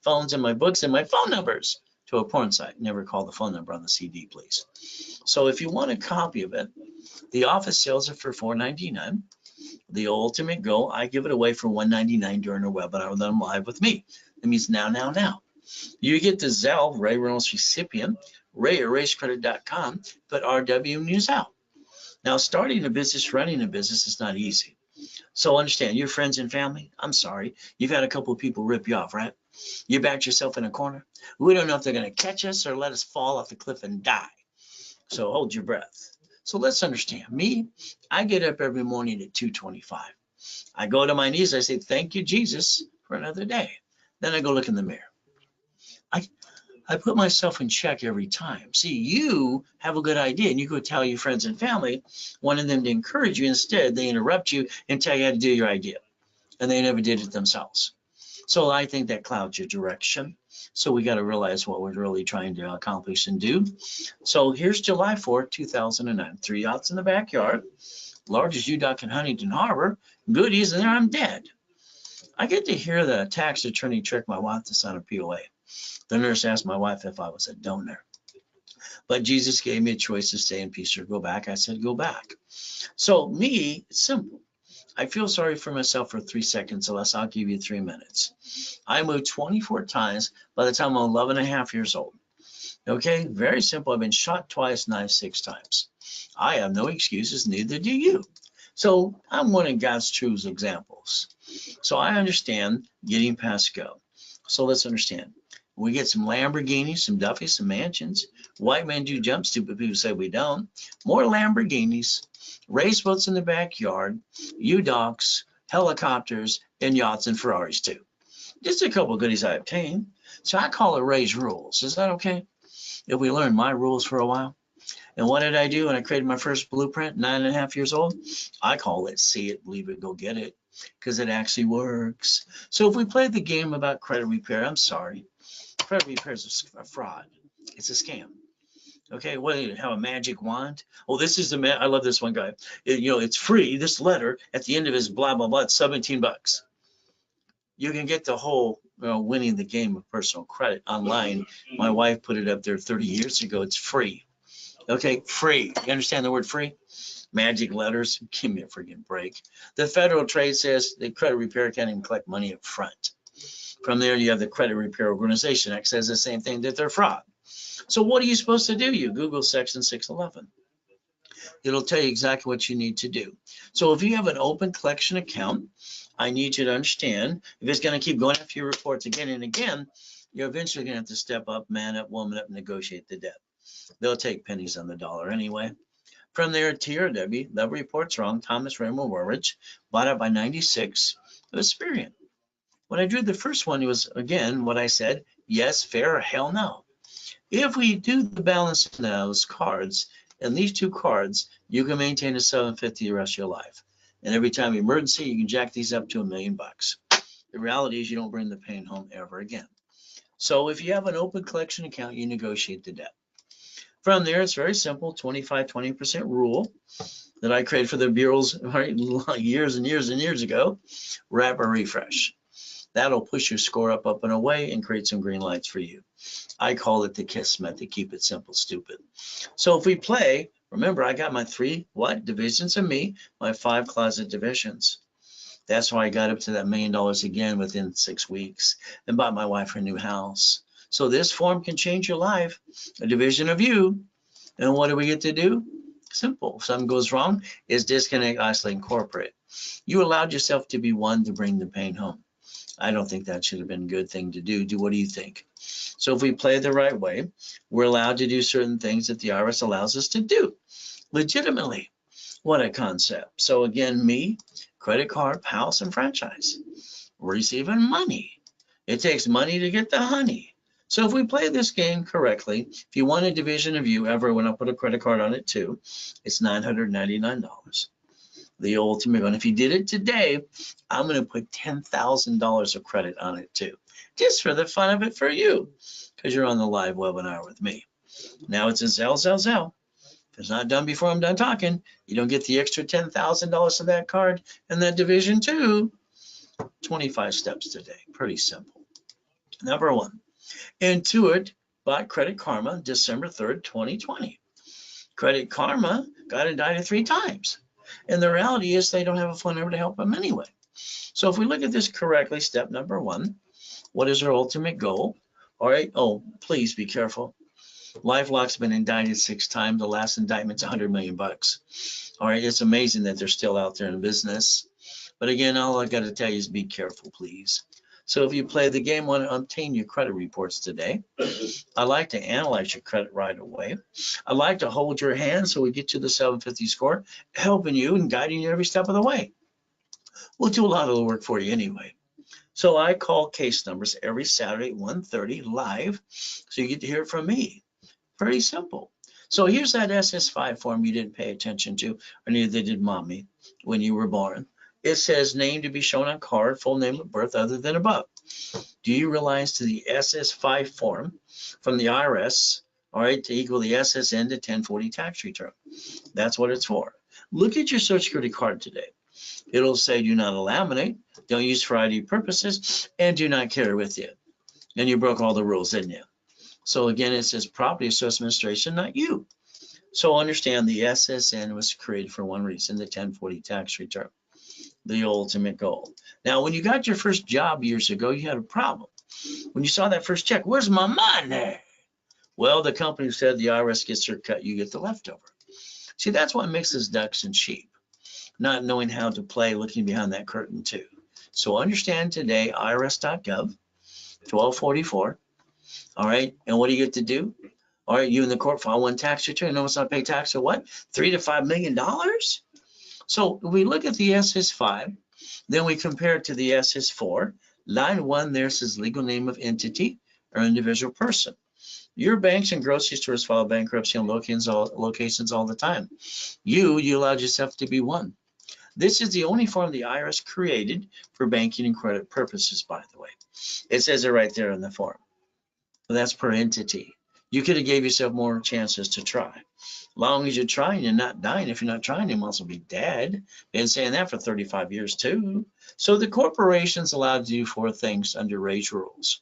phones and my books and my phone numbers to a porn site. Never call the phone number on the CD, please. So if you want a copy of it, the office sells it for $4.99. The ultimate goal, I give it away for $1.99 during a webinar that I'm live with me. That means now. You get the Zelle, Ray Reynolds recipient, ray@racecredit.com, but RW News out. Now, starting a business, running a business is not easy. So understand, your friends and family, I'm sorry, you've had a couple of people rip you off, right? You backed yourself in a corner. We don't know if they're going to catch us or let us fall off the cliff and die. So hold your breath. So let's understand, me, I get up every morning at 2:25. I go to my knees, I say, thank you, Jesus, for another day. Then I go look in the mirror. I put myself in check every time. See, you have a good idea and you go tell your friends and family, wanting them to encourage you. Instead, they interrupt you and tell you how to do your idea. And they never did it themselves. So I think that clouds your direction. So we got to realize what we're really trying to accomplish and do. So here's July 4th, 2009. 3 yachts in the backyard. Largest U-Dock in Huntington Harbor. Goodies, and there I'm dead. I get to hear the tax attorney trick my wife to sign a POA. The nurse asked my wife if I was a donor. But Jesus gave me a choice to stay in peace or go back. I said, go back. So me, it's simple. I feel sorry for myself for 3 seconds, unless I'll give you 3 minutes. I moved 24 times by the time I'm 11 and a half years old. Okay, very simple. I've been shot twice, knifed 6 times. I have no excuses, neither do you. So I'm one of God's true examples. So I understand getting past go. So let's understand. We get some Lamborghinis, some Duffys, some mansions. White men do jump, stupid people say we don't. More Lamborghinis, race boats in the backyard, U-Docks, helicopters, and yachts and Ferraris too. Just a couple of goodies I obtained. So I call it Ray's Rules. Is that okay? If we learn my rules for a while. And what did I do when I created my first blueprint, 9.5 years old? I call it see it, believe it, go get it, because it actually works. So if we play the game about credit repair, I'm sorry. Credit repair is a fraud. It's a scam. Okay, what do you have, a magic wand? Oh, this is the I love this one guy. It's free. This letter at the end of his blah blah blah. It's $17. You can get the whole winning the game of personal credit online. My wife put it up there 30 years ago. It's free. Okay, free. You understand the word free? Magic letters. Give me a freaking break. The Federal Trade says the credit repair can't even collect money up front. From there, you have the Credit Repair Organization Act says the same thing, that they're fraud. So what are you supposed to do? You Google Section 611. It'll tell you exactly what you need to do. So if you have an open collection account, I need you to understand, if it's going to keep going after your reports again and again, you're eventually going to have to step up, man up, woman up, and negotiate the debt. They'll take pennies on the dollar anyway. From there, TRW, the report's wrong, Thomas Raymond Warridge, bought it by 96, it was Experian. When I drew the first one, it was, again, what I said, yes, fair, or hell no. If we do the balance in those cards, and these 2 cards, you can maintain a 750 the rest of your life. And every time emergency, you can jack these up to $1 million. The reality is you don't bring the pain home ever again. So if you have an open collection account, you negotiate the debt. From there, it's very simple, 25-20% rule that I created for the bureaus years and years and years ago, wrap or refresh. That'll push your score up and away and create some green lights for you. I call it the KISS method, keep it simple, stupid. So if we play, remember I got my 3 divisions of me, my 5 closet divisions. That's why I got up to that $1 million again within 6 weeks and bought my wife her new house. So this form can change your life, a division of you. And what do we get to do? Simple. If something goes wrong, is disconnect, isolate, incorporate. You allowed yourself to be one to bring the pain home. I don't think that should have been a good thing to do. What do you think? So if we play the right way, we're allowed to do certain things that the IRS allows us to do legitimately. What a concept. So again, me, credit card, house, and franchise. We're receiving money. It takes money to get the honey. So if we play this game correctly, if you want a division of you ever, when I put a credit card on it too, it's $999. The ultimate one. If you did it today, I'm going to put $10,000 of credit on it too, just for the fun of it for you, because you're on the live webinar with me. Now it's a Zelle. If it's not done before I'm done talking, you don't get the extra $10,000 of that card and that division too. 25 steps today. Pretty simple. Number one, Intuit bought Credit Karma December 3rd, 2020. Credit Karma got indicted 3 times. And the reality is they don't have a phone number to help them anyway. So if we look at this correctly, step number one, what is our ultimate goal? All right. Oh, please be careful. LifeLock's been indicted 6 times. The last indictment's $100 million. All right. It's amazing that they're still out there in business. But again, all I got to tell you is be careful, please. So if you play the game, want to obtain your credit reports today. I like to analyze your credit right away. I like to hold your hand so we get to the 750 score, helping you and guiding you every step of the way. We'll do a lot of the work for you anyway. So I call case numbers every Saturday at 1:30 live, so you get to hear it from me. Pretty simple. So here's that SS5 form you didn't pay attention to, or neither did mommy when you were born. It says name to be shown on card, full name of birth other than above. Do you realize to the SS5 form from the IRS, all right, to equal the SSN to 1040 tax return? That's what it's for. Look at your Social Security card today. It'll say do not laminate, don't use for ID purposes, and do not carry with you. And you broke all the rules, didn't you? So again, it says Property Assessment Administration, not you. So understand the SSN was created for one reason, the 1040 tax return, the ultimate goal. Now, when you got your first job years ago, you had a problem. When you saw that first check, where's my money? Well, the company said the IRS gets their cut, you get the leftover. See, that's what mixes ducks and sheep, not knowing how to play, looking behind that curtain too. So understand today, irs.gov, 1244. All right, and what do you get to do? All right, you in the court file one tax return, no, it's not pay tax or what? $3 to $5 million. So we look at the SS5, then we compare it to the SS4. Line 1 there says legal name of entity or individual person. Your banks and grocery stores file bankruptcy on locations all the time. You allowed yourself to be one. This is the only form the IRS created for banking and credit purposes, by the way. It says it right there in the form. So that's per entity. You could have gave yourself more chances to try. As long as you're trying, you're not dying. If you're not trying, you might as well be dead. Been saying that for 35 years too. So the corporations allowed to do 4 things under Ray's rules.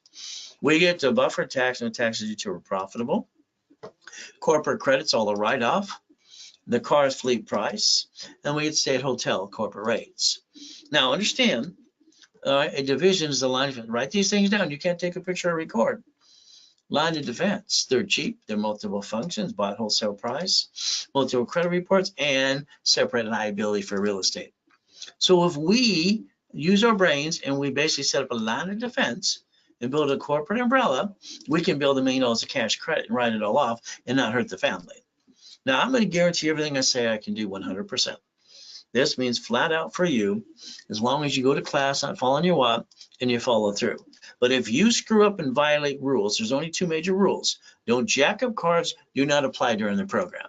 We get to buffer tax and taxes due to are profitable. Corporate credits, all the write-off. The car's fleet price, and we get stay at hotel corporate rates. Now understand, a division is the line of, write these things down. You can't take a picture or record. Line of defense, they're cheap, they're multiple functions, bought wholesale price, multiple credit reports, and separate liability for real estate. So if we use our brains and we basically set up a line of defense and build a corporate umbrella, we can build $1 million of cash credit and write it all off and not hurt the family. Now, I'm going to guarantee everything I say I can do 100%. This means flat out for you, as long as you go to class, not following your what, and you follow through. But if you screw up and violate rules, there's only 2 major rules. Don't jack up cards, do not apply during the program.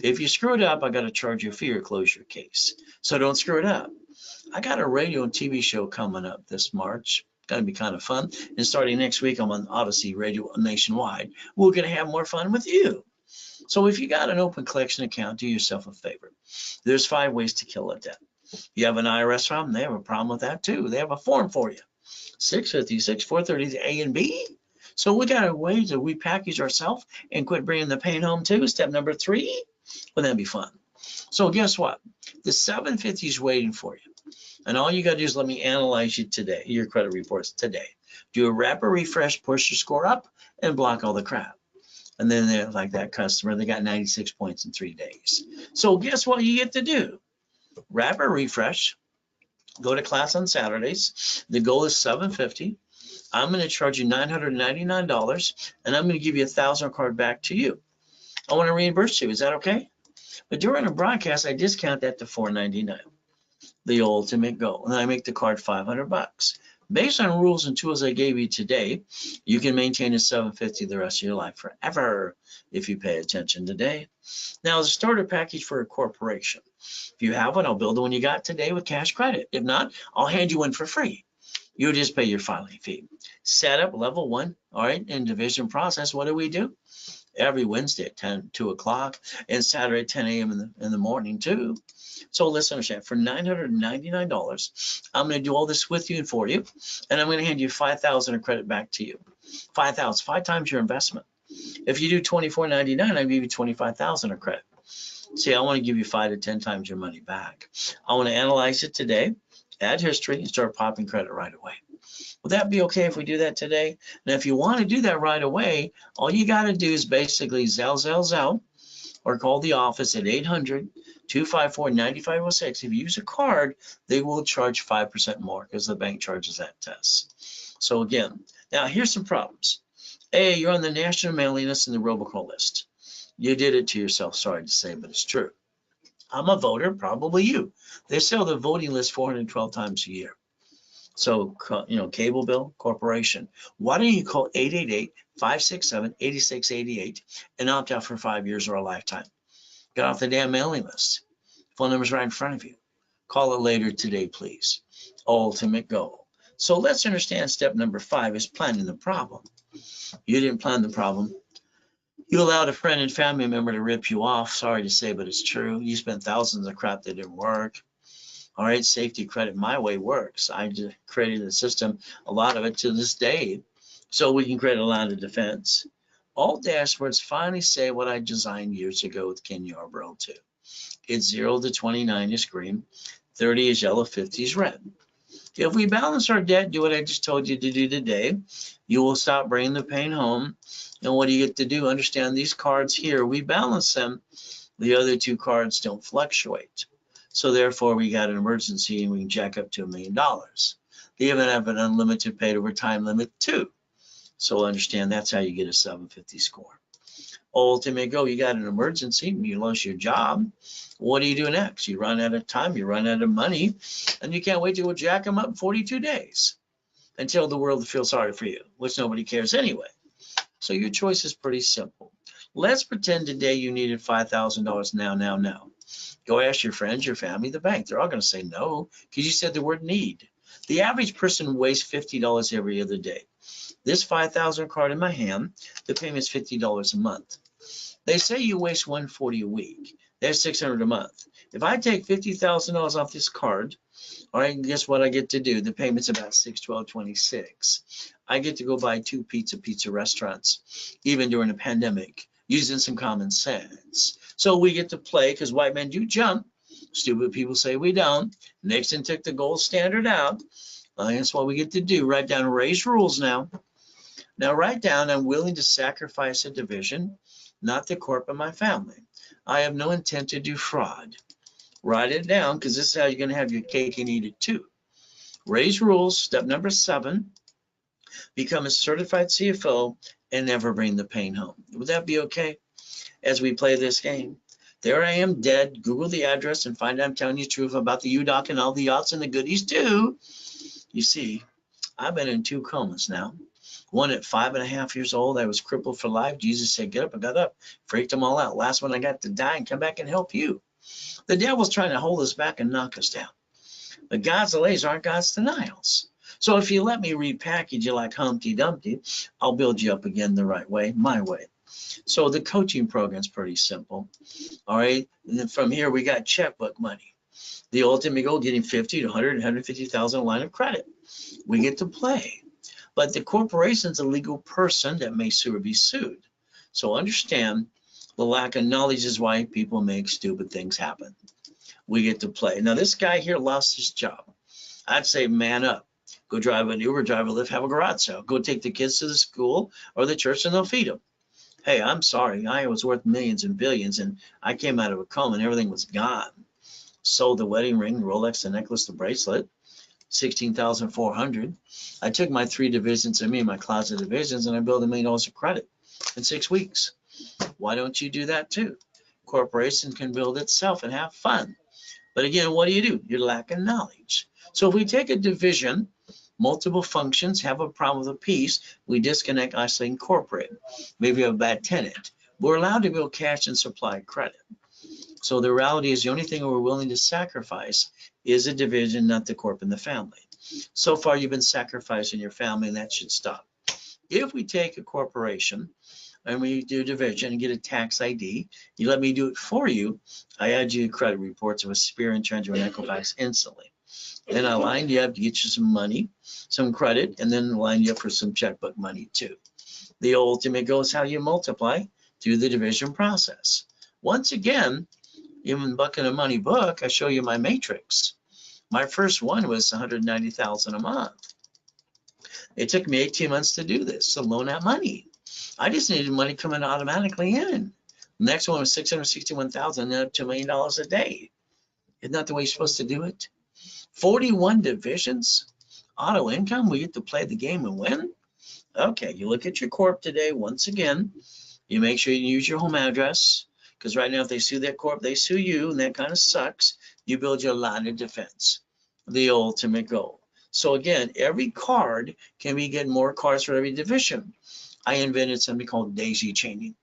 If you screw it up, I got to charge you a fee or close your case. So don't screw it up. I got a radio and TV show coming up this March. Going to be kind of fun. And starting next week, I'm on Odyssey Radio nationwide. We're going to have more fun with you. So if you got an open collection account, do yourself a favor. There's 5 ways to kill a debt. You have an IRS problem, they have a problem with that too. They have a form for you. 656, 430, A and B. So we got a way to repackage ourselves and quit bringing the pain home too. Step number 3, wouldn't that be fun? So guess what? The 750 is waiting for you. And all you got to do is let me analyze you today, your credit reports today. Do a rapid refresh, push your score up, and block all the crap. And then they're like that customer, they got 96 points in 3 days. So guess what you get to do? Rapid refresh, go to class on Saturdays. The goal is $750. I'm going to charge you $999, and I'm going to give you a 1,000 card back to you. I want to reimburse you. Is that okay? But during a broadcast, I discount that to $499, the ultimate goal, and I make the card $500. Based on rules and tools I gave you today, you can maintain a $750 the rest of your life forever if you pay attention today. Now, as a starter package for a corporation, if you have one, I'll build the one you got today with cash credit. If not, I'll hand you one for free. You just pay your filing fee. Setup level 1, all right, in division process, what do? Every Wednesday at 2 o'clock and Saturday at 10 a.m. in the morning too. So let's understand, for $999, I'm going to do all this with you and for you, and I'm going to hand you $5,000 of credit back to you. $5,000, 5 times your investment. If you do $24.99, I give you $25,000 of credit. See, I want to give you 5 to 10 times your money back. I want to analyze it today, add history, and start popping credit right away. Would that be okay if we do that today? Now, if you want to do that right away, all you got to do is basically Zelle, or call the office at 800-254-9506. If you use a card, they will charge 5% more because the bank charges that test. So again, now here's some problems. A, you're on the national mailing list and the robocall list. You did it to yourself, sorry to say, but it's true. I'm a voter, probably you. They sell the voting list 412 times a year. So, cable bill, corporation, why don't you call 888-567-8688 and opt out for 5 years or a lifetime? Get off the damn mailing list. Phone number's right in front of you. Call it later today, please. Ultimate goal. So let's understand step number 5 is planning the problem. You didn't plan the problem. You allowed a friend and family member to rip you off. Sorry to say, but it's true. You spent thousands of crap that didn't work. All right, safety credit my way works. I just created a system, a lot of it to this day, so we can create a line of defense. All dashboards finally say what I designed years ago with Ken Yarborough too. It's 0 to 29 is green, 30 is yellow, 50 is red. If we balance our debt, do what I just told you to do today, you will stop bringing the pain home. And what do you get to do? Understand these cards here, we balance them. The other 2 cards don't fluctuate. So therefore, we got an emergency and we can jack up to $1 million. They even have an unlimited paid over time limit too. So understand that's how you get a 750 score. Ultimate goal, you got an emergency, you lost your job. What do you do next? You run out of time, you run out of money, and you can't wait to jack them up in 42 days until the world feels sorry for you, which nobody cares anyway. So your choice is pretty simple. Let's pretend today you needed $5,000 now. Go ask your friends, your family, the bank. They're all going to say no because you said the word need. The average person wastes $50 every other day. This $5,000 card in my hand, the payment's $50 a month. They say you waste $140 a week. That's $600 a month. If I take $50,000 off this card, all right, guess what I get to do? The payment's about $612.26. I get to go buy 2 pizza restaurants, even during a pandemic, using some common sense. So we get to play because white men do jump. Stupid people say we don't. Nixon took the gold standard out. That's what we get to do. Write down Ray's rules now. Now write down, I'm willing to sacrifice a division, not the corp of my family. I have no intent to do fraud. Write it down because this is how you're going to have your cake and eat it too. Ray's rules, step number 7, become a certified CFO and never bring the pain home. Would that be okay as we play this game? There I am dead. Google the address and find out I'm telling you the truth about the UDOC and all the yachts and the goodies too. You see, I've been in 2 comas now. One at 5.5 years old, I was crippled for life. Jesus said, get up. I got up, freaked them all out. Last one, I got to die and come back and help you. The devil's trying to hold us back and knock us down. But God's delays aren't God's denials. So if you let me repackage you like Humpty Dumpty, I'll build you up again the right way, my way. So the coaching program's pretty simple. All right. And then from here, we got checkbook money. The ultimate goal, getting 50 to 100, 150,000 line of credit. We get to play. But the corporation's a legal person that may sue or be sued. So understand the lack of knowledge is why people make stupid things happen. we get to play. Now, this guy here lost his job. I'd say man up. Go drive an Uber, drive a Lyft, have a garage sale. Go take the kids to the school or the church and they'll feed them. Hey, I'm sorry. I was worth millions and billions and I came out of a coma and everything was gone. Sold the wedding ring, the Rolex, the necklace, the bracelet, $16,400. I took my 3 divisions of me, my closet divisions, and I built $1 million of credit in 6 weeks. Why don't you do that too? Corporation can build itself and have fun. But again, what do? You're lacking knowledge. So if we take a division, multiple functions, have a problem with a piece, we disconnect, isolate, incorporate. Maybe you have a bad tenant. We're allowed to build cash and supply credit. So the reality is the only thing we're willing to sacrifice is a division, not the corp and the family. So far, you've been sacrificing your family, and that should stop. If we take a corporation and we do division and get a tax ID, you let me do it for you, I add you credit reports of a Spear and Treasury and Equifax instantly. Then I lined you up to get you some money, some credit, and then line you up for some checkbook money too. The ultimate goal is how you multiply through the division process. Once again, even Buck in a Money book, I show you my matrix. My first one was $190,000 a month. It took me 18 months to do this, to loan out money. I just needed money coming automatically in. The next one was $661,000, and then up to $1 million a day. Isn't that the way you're supposed to do it? 41 divisions, auto income, we get to play the game and win. Okay, you look at your corp today, once again, you make sure you use your home address, because right now if they sue that corp, they sue you, and that kind of sucks. You build your line of defense, the ultimate goal. So again, every card can be getting more cards for every division. I invented something called daisy chaining.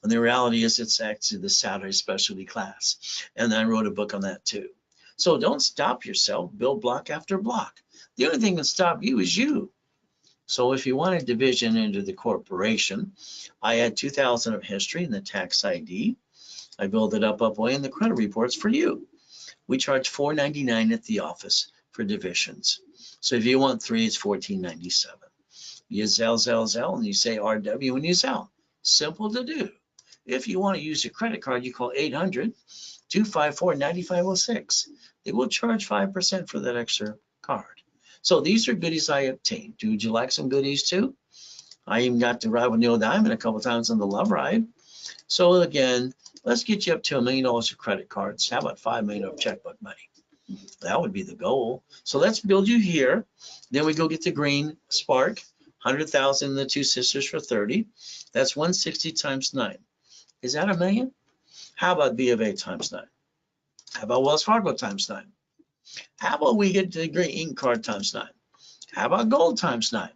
And the reality is it's actually the salary specialty class. And I wrote a book on that too. So don't stop yourself, build block after block. The only thing that can stop you is you. So if you want a division into the corporation, I add 2,000 of history and the tax ID. I build it up way in the credit reports for you. We charge $4.99 at the office for divisions. So if you want 3, it's $14.97. You Zelle, and you say RW when you Zelle. Simple to do. If you want to use your credit card, you call 800-254-9506. They will charge 5% for that extra card. So these are goodies I obtained. Would you like some goodies too? I even got to ride with Neil Diamond a couple times on the Love Ride. So again, let's get you up to $1 million of credit cards. How about $5 million of checkbook money? That would be the goal. So let's build you here. Then we go get the green Spark, 100,000, the 2 sisters for 30. That's 160 times 9. Is that $1 million? How about B of A times 9? How about Wells Fargo times 9? How about we get the green ink card times 9? How about gold times 9?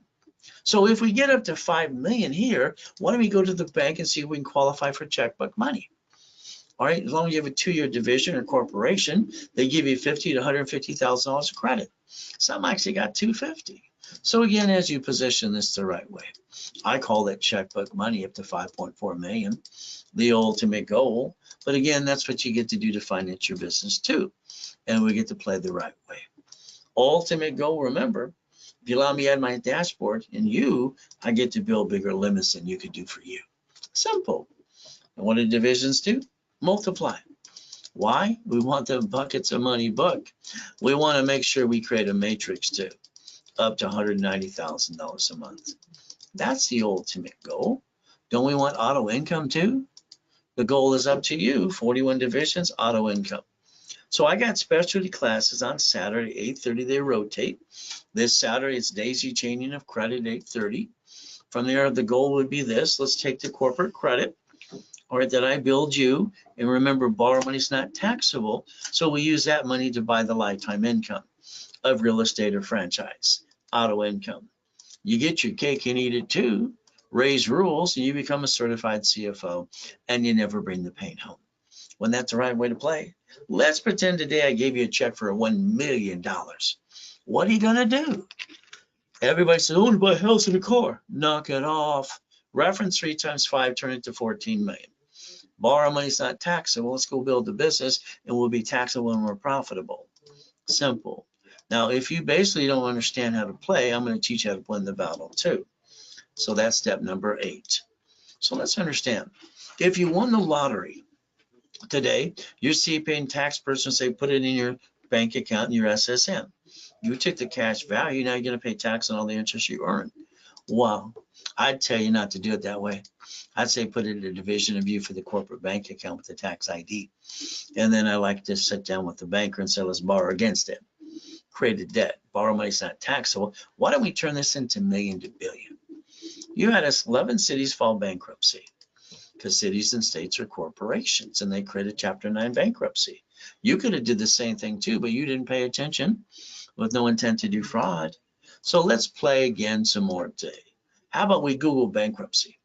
So if we get up to 5 million here, why don't we go to the bank and see if we can qualify for checkbook money? All right, as long as you have a 2-year division or corporation, they give you $50,000 to $150,000 of credit. Some actually got $250,000. So again, as you position this the right way, I call that checkbook money up to 5.4 million, the ultimate goal. But again, that's what you get to do to finance your business too. And we get to play the right way. Ultimate goal, remember, if you allow me to add my dashboard and I get to build bigger limits than you could do for you. Simple. And what do divisions do? Multiply. Why? We want the buckets of money book. We want to make sure we create a matrix too, up to $190,000 a month. That's the ultimate goal. Don't we want auto income too? The goal is up to you, 41 divisions, auto income. So I got specialty classes on Saturday, 8:30, they rotate. This Saturday, it's daisy chaining of credit, 8:30. From there, the goal would be this. Let's take the corporate credit, all right, that I build you. And remember, borrow money is not taxable. So we use that money to buy the lifetime income of real estate or franchise, auto income. You get your cake and eat it too. Raise rules, and you become a certified CFO, and you never bring the pain home. When that's the right way to play. Let's pretend today I gave you a check for $1 million. What are you gonna do? Everybody says, I want to buy a house and a car. Knock it off. Reference 3 times 5, turn it to 14 million. Borrow money is not taxable. Let's go build a business and we'll be taxable when we're profitable. Simple. Now, if you basically don't understand how to play, I'm going to teach you how to win the battle too. So that's step number 8. So let's understand. If you won the lottery, Today, your CPA and tax person say put it in your bank account in your SSN. You took the cash value, now you're going to pay tax on all the interest you earn. Well, I'd tell you not to do it that way. I'd say put it in a division of you for the corporate bank account with the tax ID. And then I like to sit down with the banker and say, let's borrow against it. Create a debt. Borrow money's not taxable. Why don't we turn this into million to billion? You had 11 cities file bankruptcy because cities and states are corporations and they create a Chapter 9 bankruptcy. You could have did the same thing too, but you didn't pay attention with no intent to do fraud. So let's play again some more today. How about we Google bankruptcy?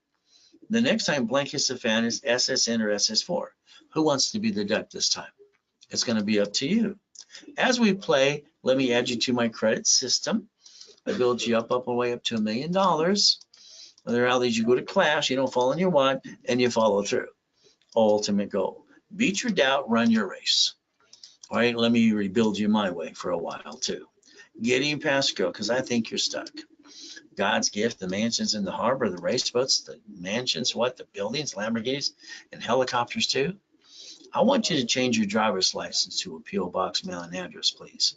The next time blank hits the fan is SSN or SS4. Who wants to be the duck this time? It's going to be up to you. As we play, let me add you to my credit system. I build you up all the way up to $1 million. There are these, you go to class, you don't fall in your what, and you follow through. Ultimate goal. Beat your doubt, run your race. All right, let me rebuild you my way for a while too. Getting past go, because I think you're stuck. God's gift, the mansions in the harbor, the race boats, the mansions, what, the buildings, Lamborghinis, and helicopters too. I want you to change your driver's license to a P.O. Box mailing address, please,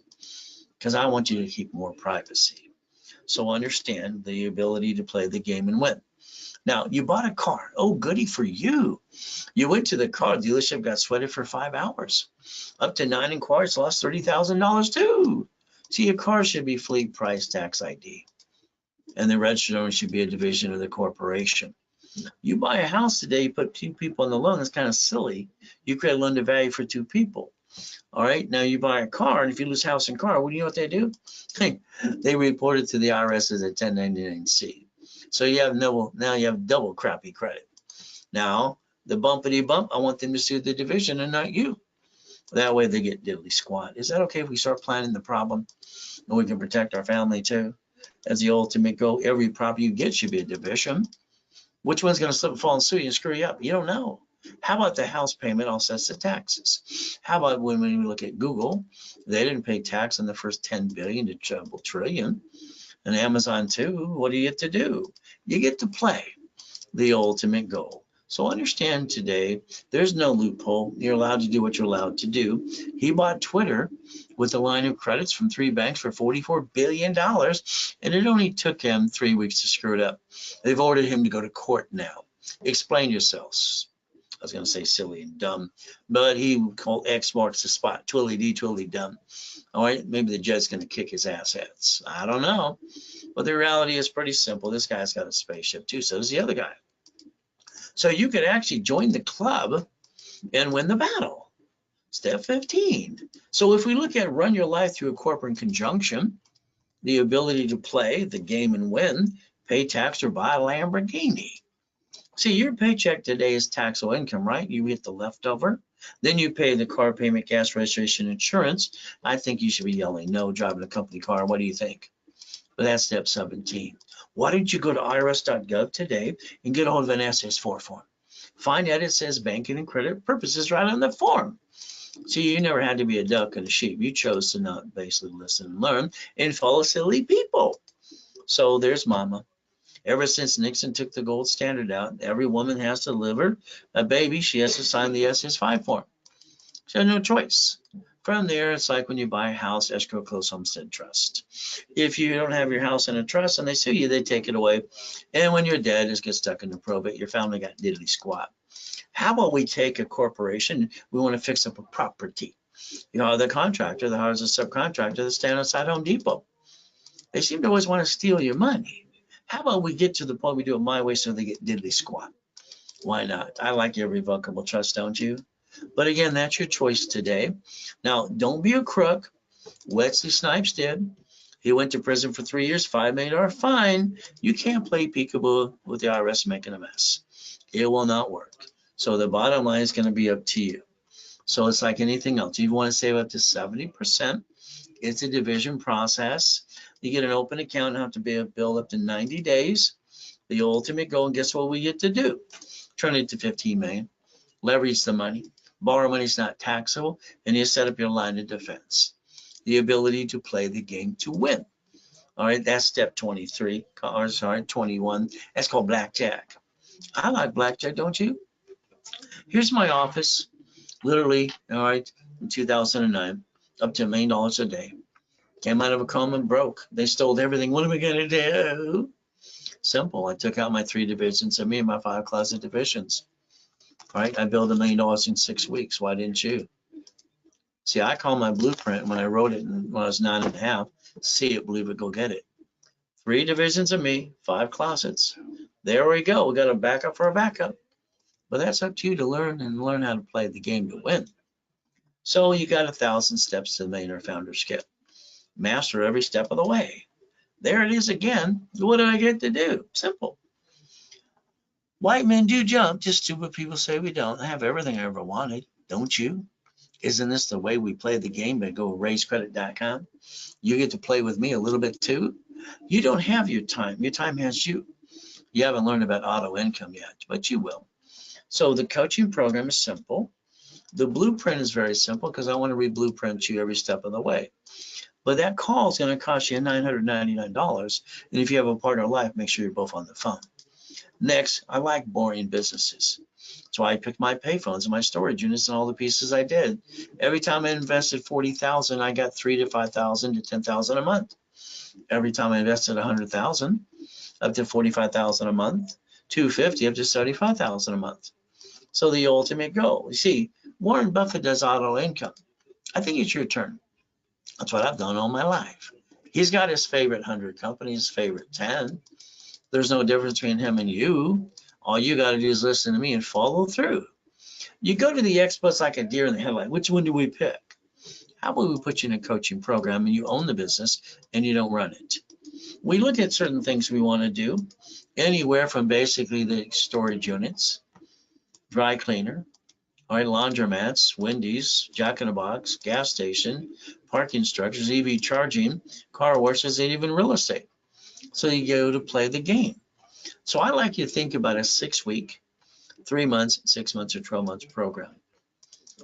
because I want you to keep more privacy. So understand the ability to play the game and win. Now, you bought a car. Oh, goody for you. You went to the car dealership, got sweated for 5 hours. Up to 9 inquiries, lost $30,000 too. See, your car should be fleet price tax ID. And the registered owner should be a division of the corporation. You buy a house today, you put 2 people on the loan. That's kind of silly. You create a loan to value for 2 people. All right, now you buy a car, and if you lose house and car, what do you know what they do? They report it to the IRS as a 1099-C. So you have now you have double crappy credit. Now, the bumpity bump, I want them to sue the division and not you. That way they get diddly squat. Is that okay if we start planning the problem and we can protect our family too? As the ultimate goal, every property you get should be a division. Which one's going to slip and fall and sue you and screw you up? You don't know. How about the house payment offsets the taxes? How about when we look at Google, they didn't pay tax on the first 10 billion to double trillion. And Amazon too, what do you get to do? You get to play the ultimate goal. So understand today, there's no loophole. You're allowed to do what you're allowed to do. He bought Twitter with a line of credits from 3 banks for $44 billion, and it only took him 3 weeks to screw it up. They've ordered him to go to court now. Explain yourselves. I was going to say silly and dumb, but he called X marks the spot. Twilly dumb. All right, maybe the judge's going to kick his assets. I don't know. But the reality is pretty simple. This guy's got a spaceship too, so does the other guy. So you could actually join the club and win the battle. Step 15. So if we look at run your life through a corporate conjunction, the ability to play the game and win, pay tax or buy a Lamborghini. See, your paycheck today is taxable income, right? You get the leftover. Then you pay the car payment, gas, registration, insurance. I think you should be yelling no, driving a company car. What do you think? But that's step 17. Why don't you go to irs.gov today and get a hold of an SS4 form? Find out it says banking and credit purposes right on the form. See, you never had to be a duck and a sheep. You chose to not basically listen and learn and follow silly people. So there's mama. Ever since Nixon took the gold standard out, every woman has to deliver a baby. She has to sign the SS5 form. She has no choice. From there, it's like when you buy a house, escrow, closed homestead trust. If you don't have your house in a trust and they sue you, they take it away. And when you're dead, it gets stuck in the probate. Your family got diddly squat. How about we take a corporation, we want to fix up a property. You know, the contractor that hires a subcontractor that stand outside Home Depot. They seem to always want to steal your money. How about we get to the point we do it my way so they get diddly squat? Why not? I like irrevocable trust, don't you? But again, that's your choice today. Now, don't be a crook. Wesley Snipes did. He went to prison for 3 years, $5 million fine. You can't play peekaboo with the IRS making a mess. It will not work. So the bottom line is going to be up to you. So it's like anything else. You want to save up to 70%. It's a division process. You get an open account and have to be a bill up to 90 days. The ultimate goal, and guess what we get to do? Turn it to 15 million. Leverage the money. Borrow money is not taxable, and you set up your line of defense. The ability to play the game to win. All right, that's step 23, or sorry, 21. That's called blackjack. I like blackjack, don't you? Here's my office. literally, all right, in 2009, up to $1 million a day. Came out of a coma and broke. They stole everything. What am I going to do? Simple. I took out my 3 divisions and me and my 5 closet divisions. All right, I built $1 million in 6 weeks. Why didn't you? See, I call my blueprint when I wrote it when I was 9.5. See it, believe it, go get it. 3 divisions of me, 5 closets. There we go. We got a backup for a backup. But that's up to you to learn how to play the game to win. So you got 1,000 steps to the Millionaire Founder's Kit. Master every step of the way. There it is again. What do I get to do? Simple. White men do jump, just stupid people say we don't. I have everything I ever wanted, don't you? Isn't this the way we play the game? But go raisecredit.com. You get to play with me a little bit too. You don't have your time. Your time has you. You haven't learned about auto income yet, but you will. So the coaching program is simple. The blueprint is very simple because I want to re-blueprint you every step of the way. But that call is going to cost you $999. And if you have a partner in life, make sure you're both on the phone. Next, I like boring businesses. So I picked my payphones and my storage units and all the pieces I did. Every time I invested $40,000, I got $3,000 to $5,000 to $10,000 a month. Every time I invested $100,000, up to $45,000 a month, $250,000 up to $75,000 a month. So the ultimate goal. You see, Warren Buffett does auto income. I think it's your turn. That's what I've done all my life. He's got his favorite 100 companies, favorite 10. There's no difference between him and you. All you got to do is listen to me and follow through. You go to the experts like a deer in the headlight. Which one do we pick? How about we put you in a coaching program and you own the business and you don't run it? We look at certain things we want to do, anywhere from basically the storage units, dry cleaner, all right, laundromats, Wendy's, Jack in the Box, gas station, parking structures, EV charging, car washes, and even real estate. So you go to play the game. So I like you to think about a 6-week, 3 months, 6 months, or 12 months program.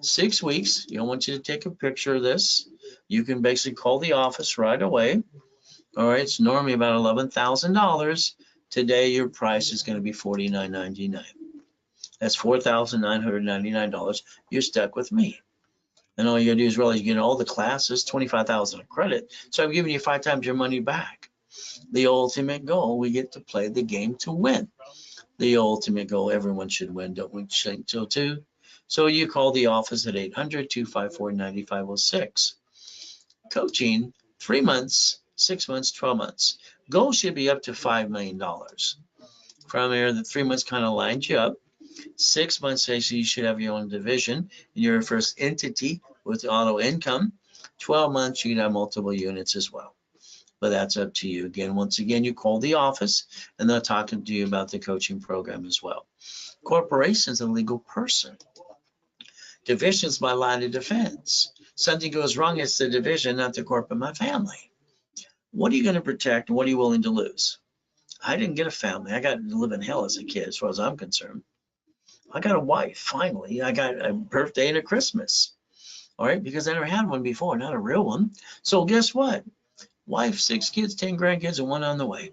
6 weeks, you don't want you to take a picture of this. You can basically call the office right away. All right, it's normally about $11,000. Today, your price is going to be $49.99. That's $4,999. You're stuck with me. And all you gotta do is realize you get all the classes, $25,000 of credit. So I'm giving you 5 times your money back. The ultimate goal, we get to play the game to win. The ultimate goal, everyone should win, don't we? Until 2. So you call the office at 800-254-9506. Coaching, 3 months, 6 months, 12 months. Goal should be up to $5 million. From there, the 3 months kind of lines you up. 6 months says you should have your own division and your first entity with auto income. 12 months, you can have multiple units as well. But that's up to you. Again, once again, you call the office and they're talking to you about the coaching program as well. Corporation is a legal person. Division's my line of defense. Something goes wrong, it's the division, not the corporate, my family. What are you going to protect and what are you willing to lose? I didn't get a family. I got to live in hell as a kid, as far as I'm concerned. I got a wife, finally. I got a birthday and a Christmas. All right, because I never had one before, not a real one. So guess what? Wife, 6 kids, 10 grandkids, and 1 on the way.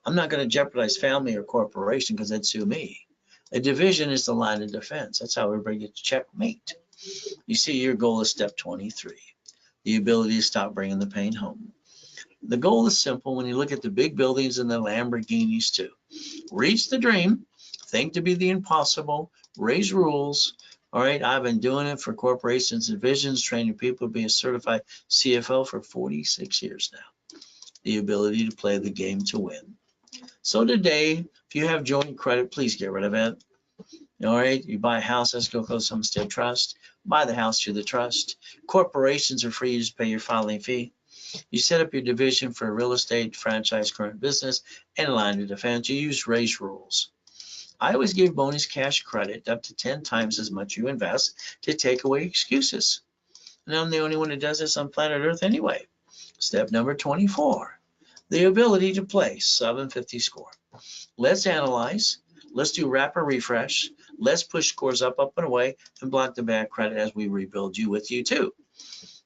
I'm not going to jeopardize family or corporation because that'd sue me. A division is the line of defense. That's how everybody gets checkmate. You see, your goal is step 23, the ability to stop bringing the pain home. The goal is simple when you look at the big buildings and the Lamborghinis too. Reach the dream, think to be the impossible, raise rules. All right, I've been doing it for corporations and divisions, training people to be a certified CFO for 46 years now. The ability to play the game to win. So today, if you have joint credit, please get rid of it. All right, you buy a house, let's go close Homestead Trust. Buy the house through the trust. Corporations are free, you just pay your filing fee. You set up your division for real estate, franchise, current business, and line of defense. You use raise rules. I always give bonus cash credit up to 10 times as much you invest to take away excuses. And I'm the only one that does this on planet Earth anyway. Step number 24, the ability to play 750 score. Let's analyze. Let's do rapid refresh. Let's push scores up and away and block the bad credit as we rebuild you with you too.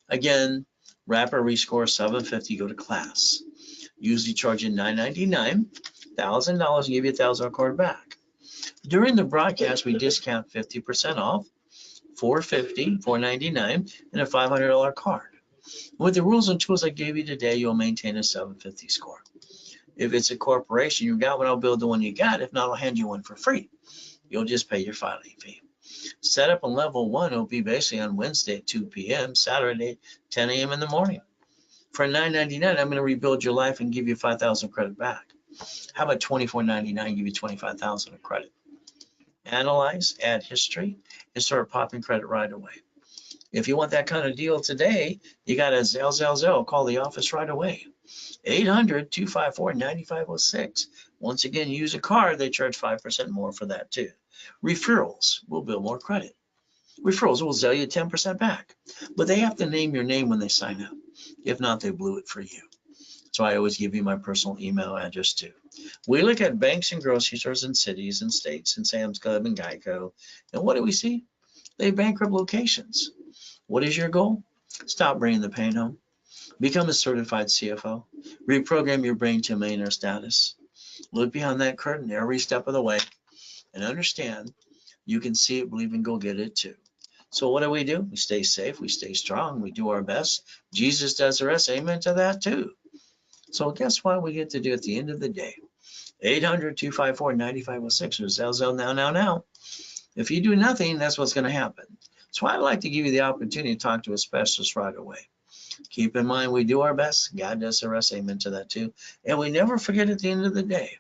Again, rapid rescore 750, go to class. Usually charging $999, $1,000 and give you $1,000 card back. During the broadcast, we discount 50% off. $450, $499, and a $500 card. With the rules and tools I gave you today, you'll maintain a 750 score. If it's a corporation you got one, I'll build the one you got. If not, I'll hand you one for free. You'll just pay your filing fee. Set up on level 1 will be basically on Wednesday at 2 p.m., Saturday, 10 a.m. in the morning. For $9.99, I'm going to rebuild your life and give you 5,000 credit back. How about $24.99, give you 25,000 of credit? Analyze, add history, and start popping credit right away. If you want that kind of deal today, you got to Zell. Call the office right away. 800-254-9506. Once again, use a card. They charge 5% more for that too. Referrals will build more credit. Referrals will sell you 10% back, but they have to name your name when they sign up. If not, they blew it for you. So I always give you my personal email address too. We look at banks and grocery stores in cities and states and Sam's Club and Geico. And what do we see? They have bankrupt locations. What is your goal? Stop bringing the pain home. Become a certified CFO. Reprogram your brain to millionaire status. Look behind that curtain every step of the way and understand you can see it, believe, and go get it too. So what do? We stay safe, we stay strong, we do our best. Jesus does the rest. Amen to that too. So guess what we get to do at the end of the day? 800-254-9506 or Zell now. If you do nothing, that's what's going to happen. So I'd like to give you the opportunity to talk to a specialist right away. Keep in mind, we do our best. God does the rest. Amen to that too. And we never forget at the end of the day,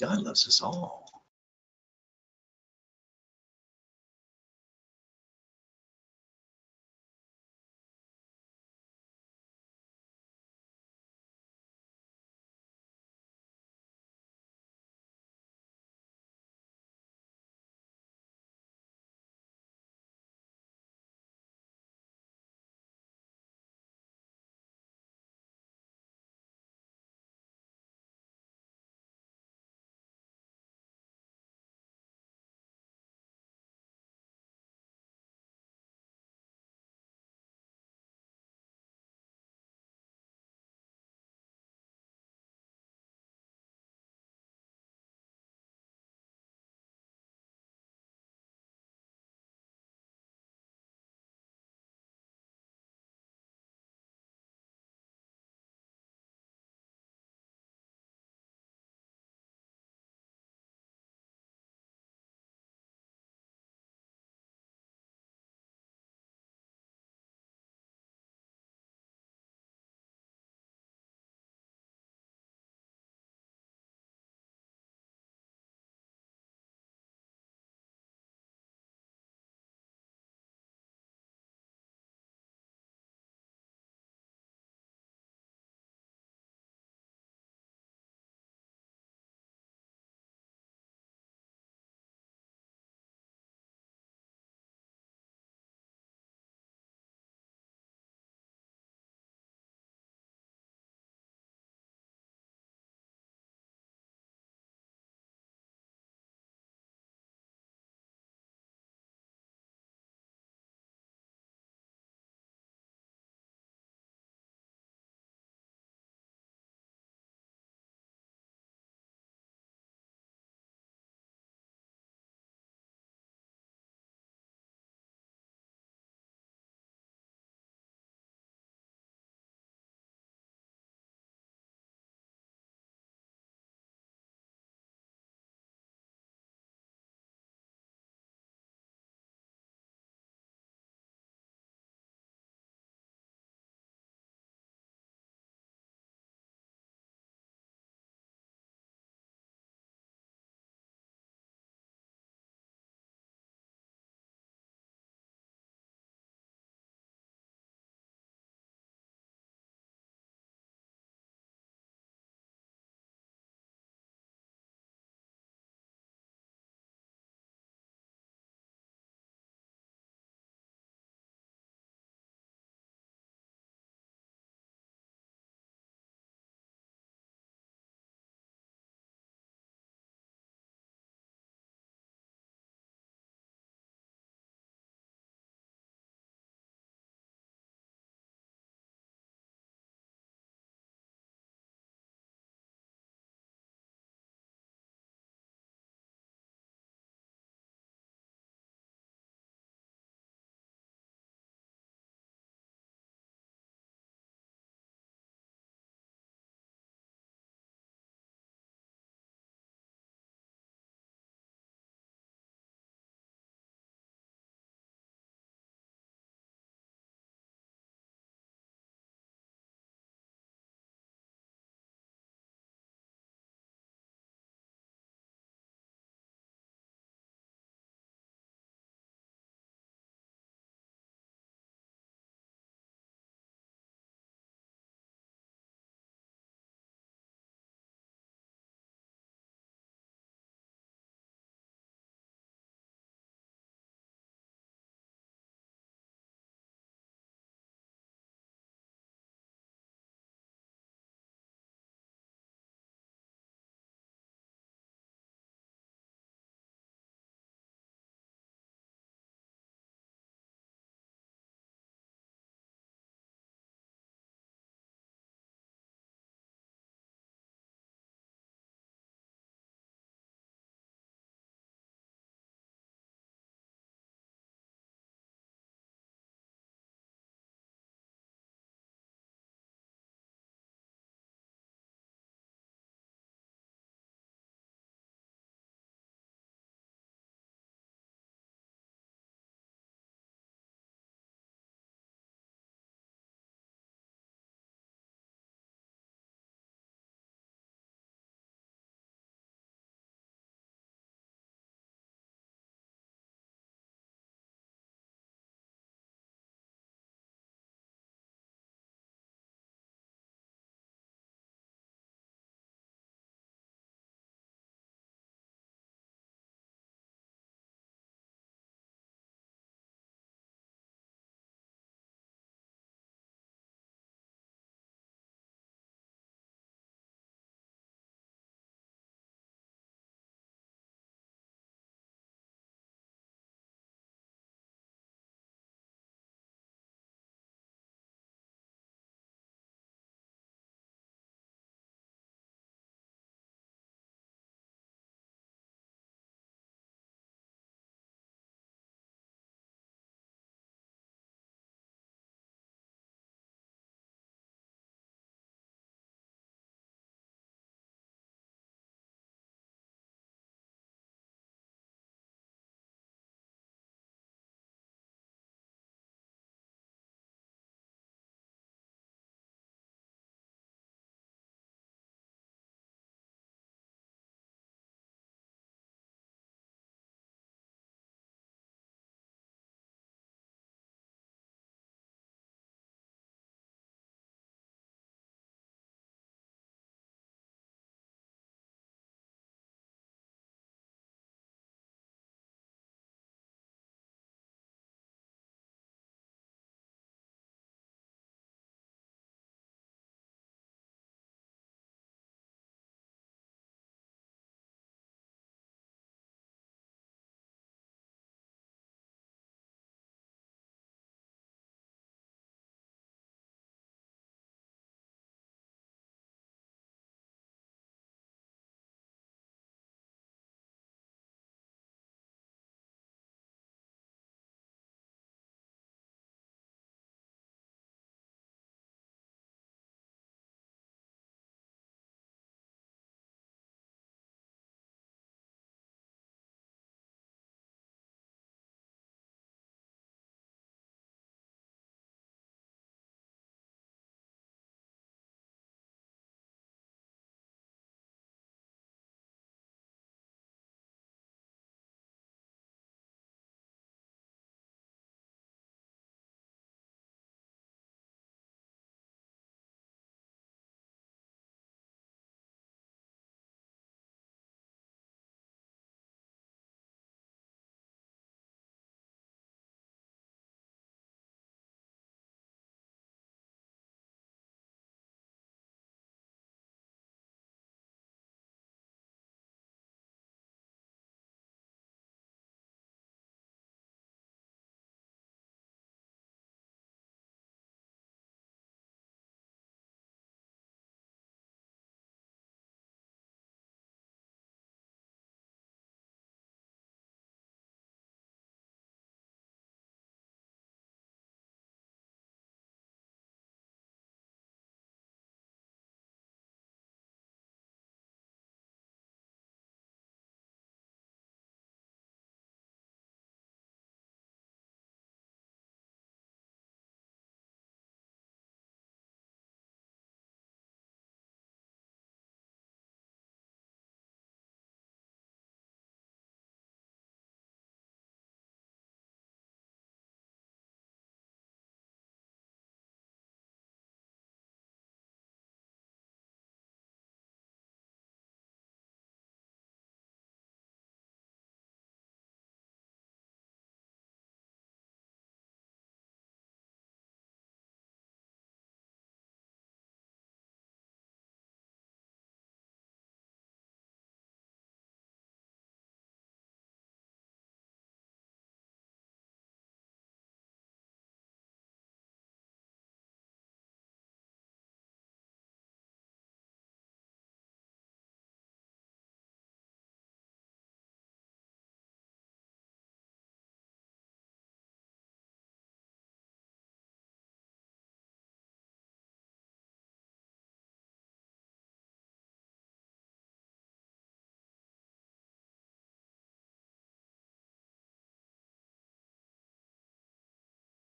God loves us all.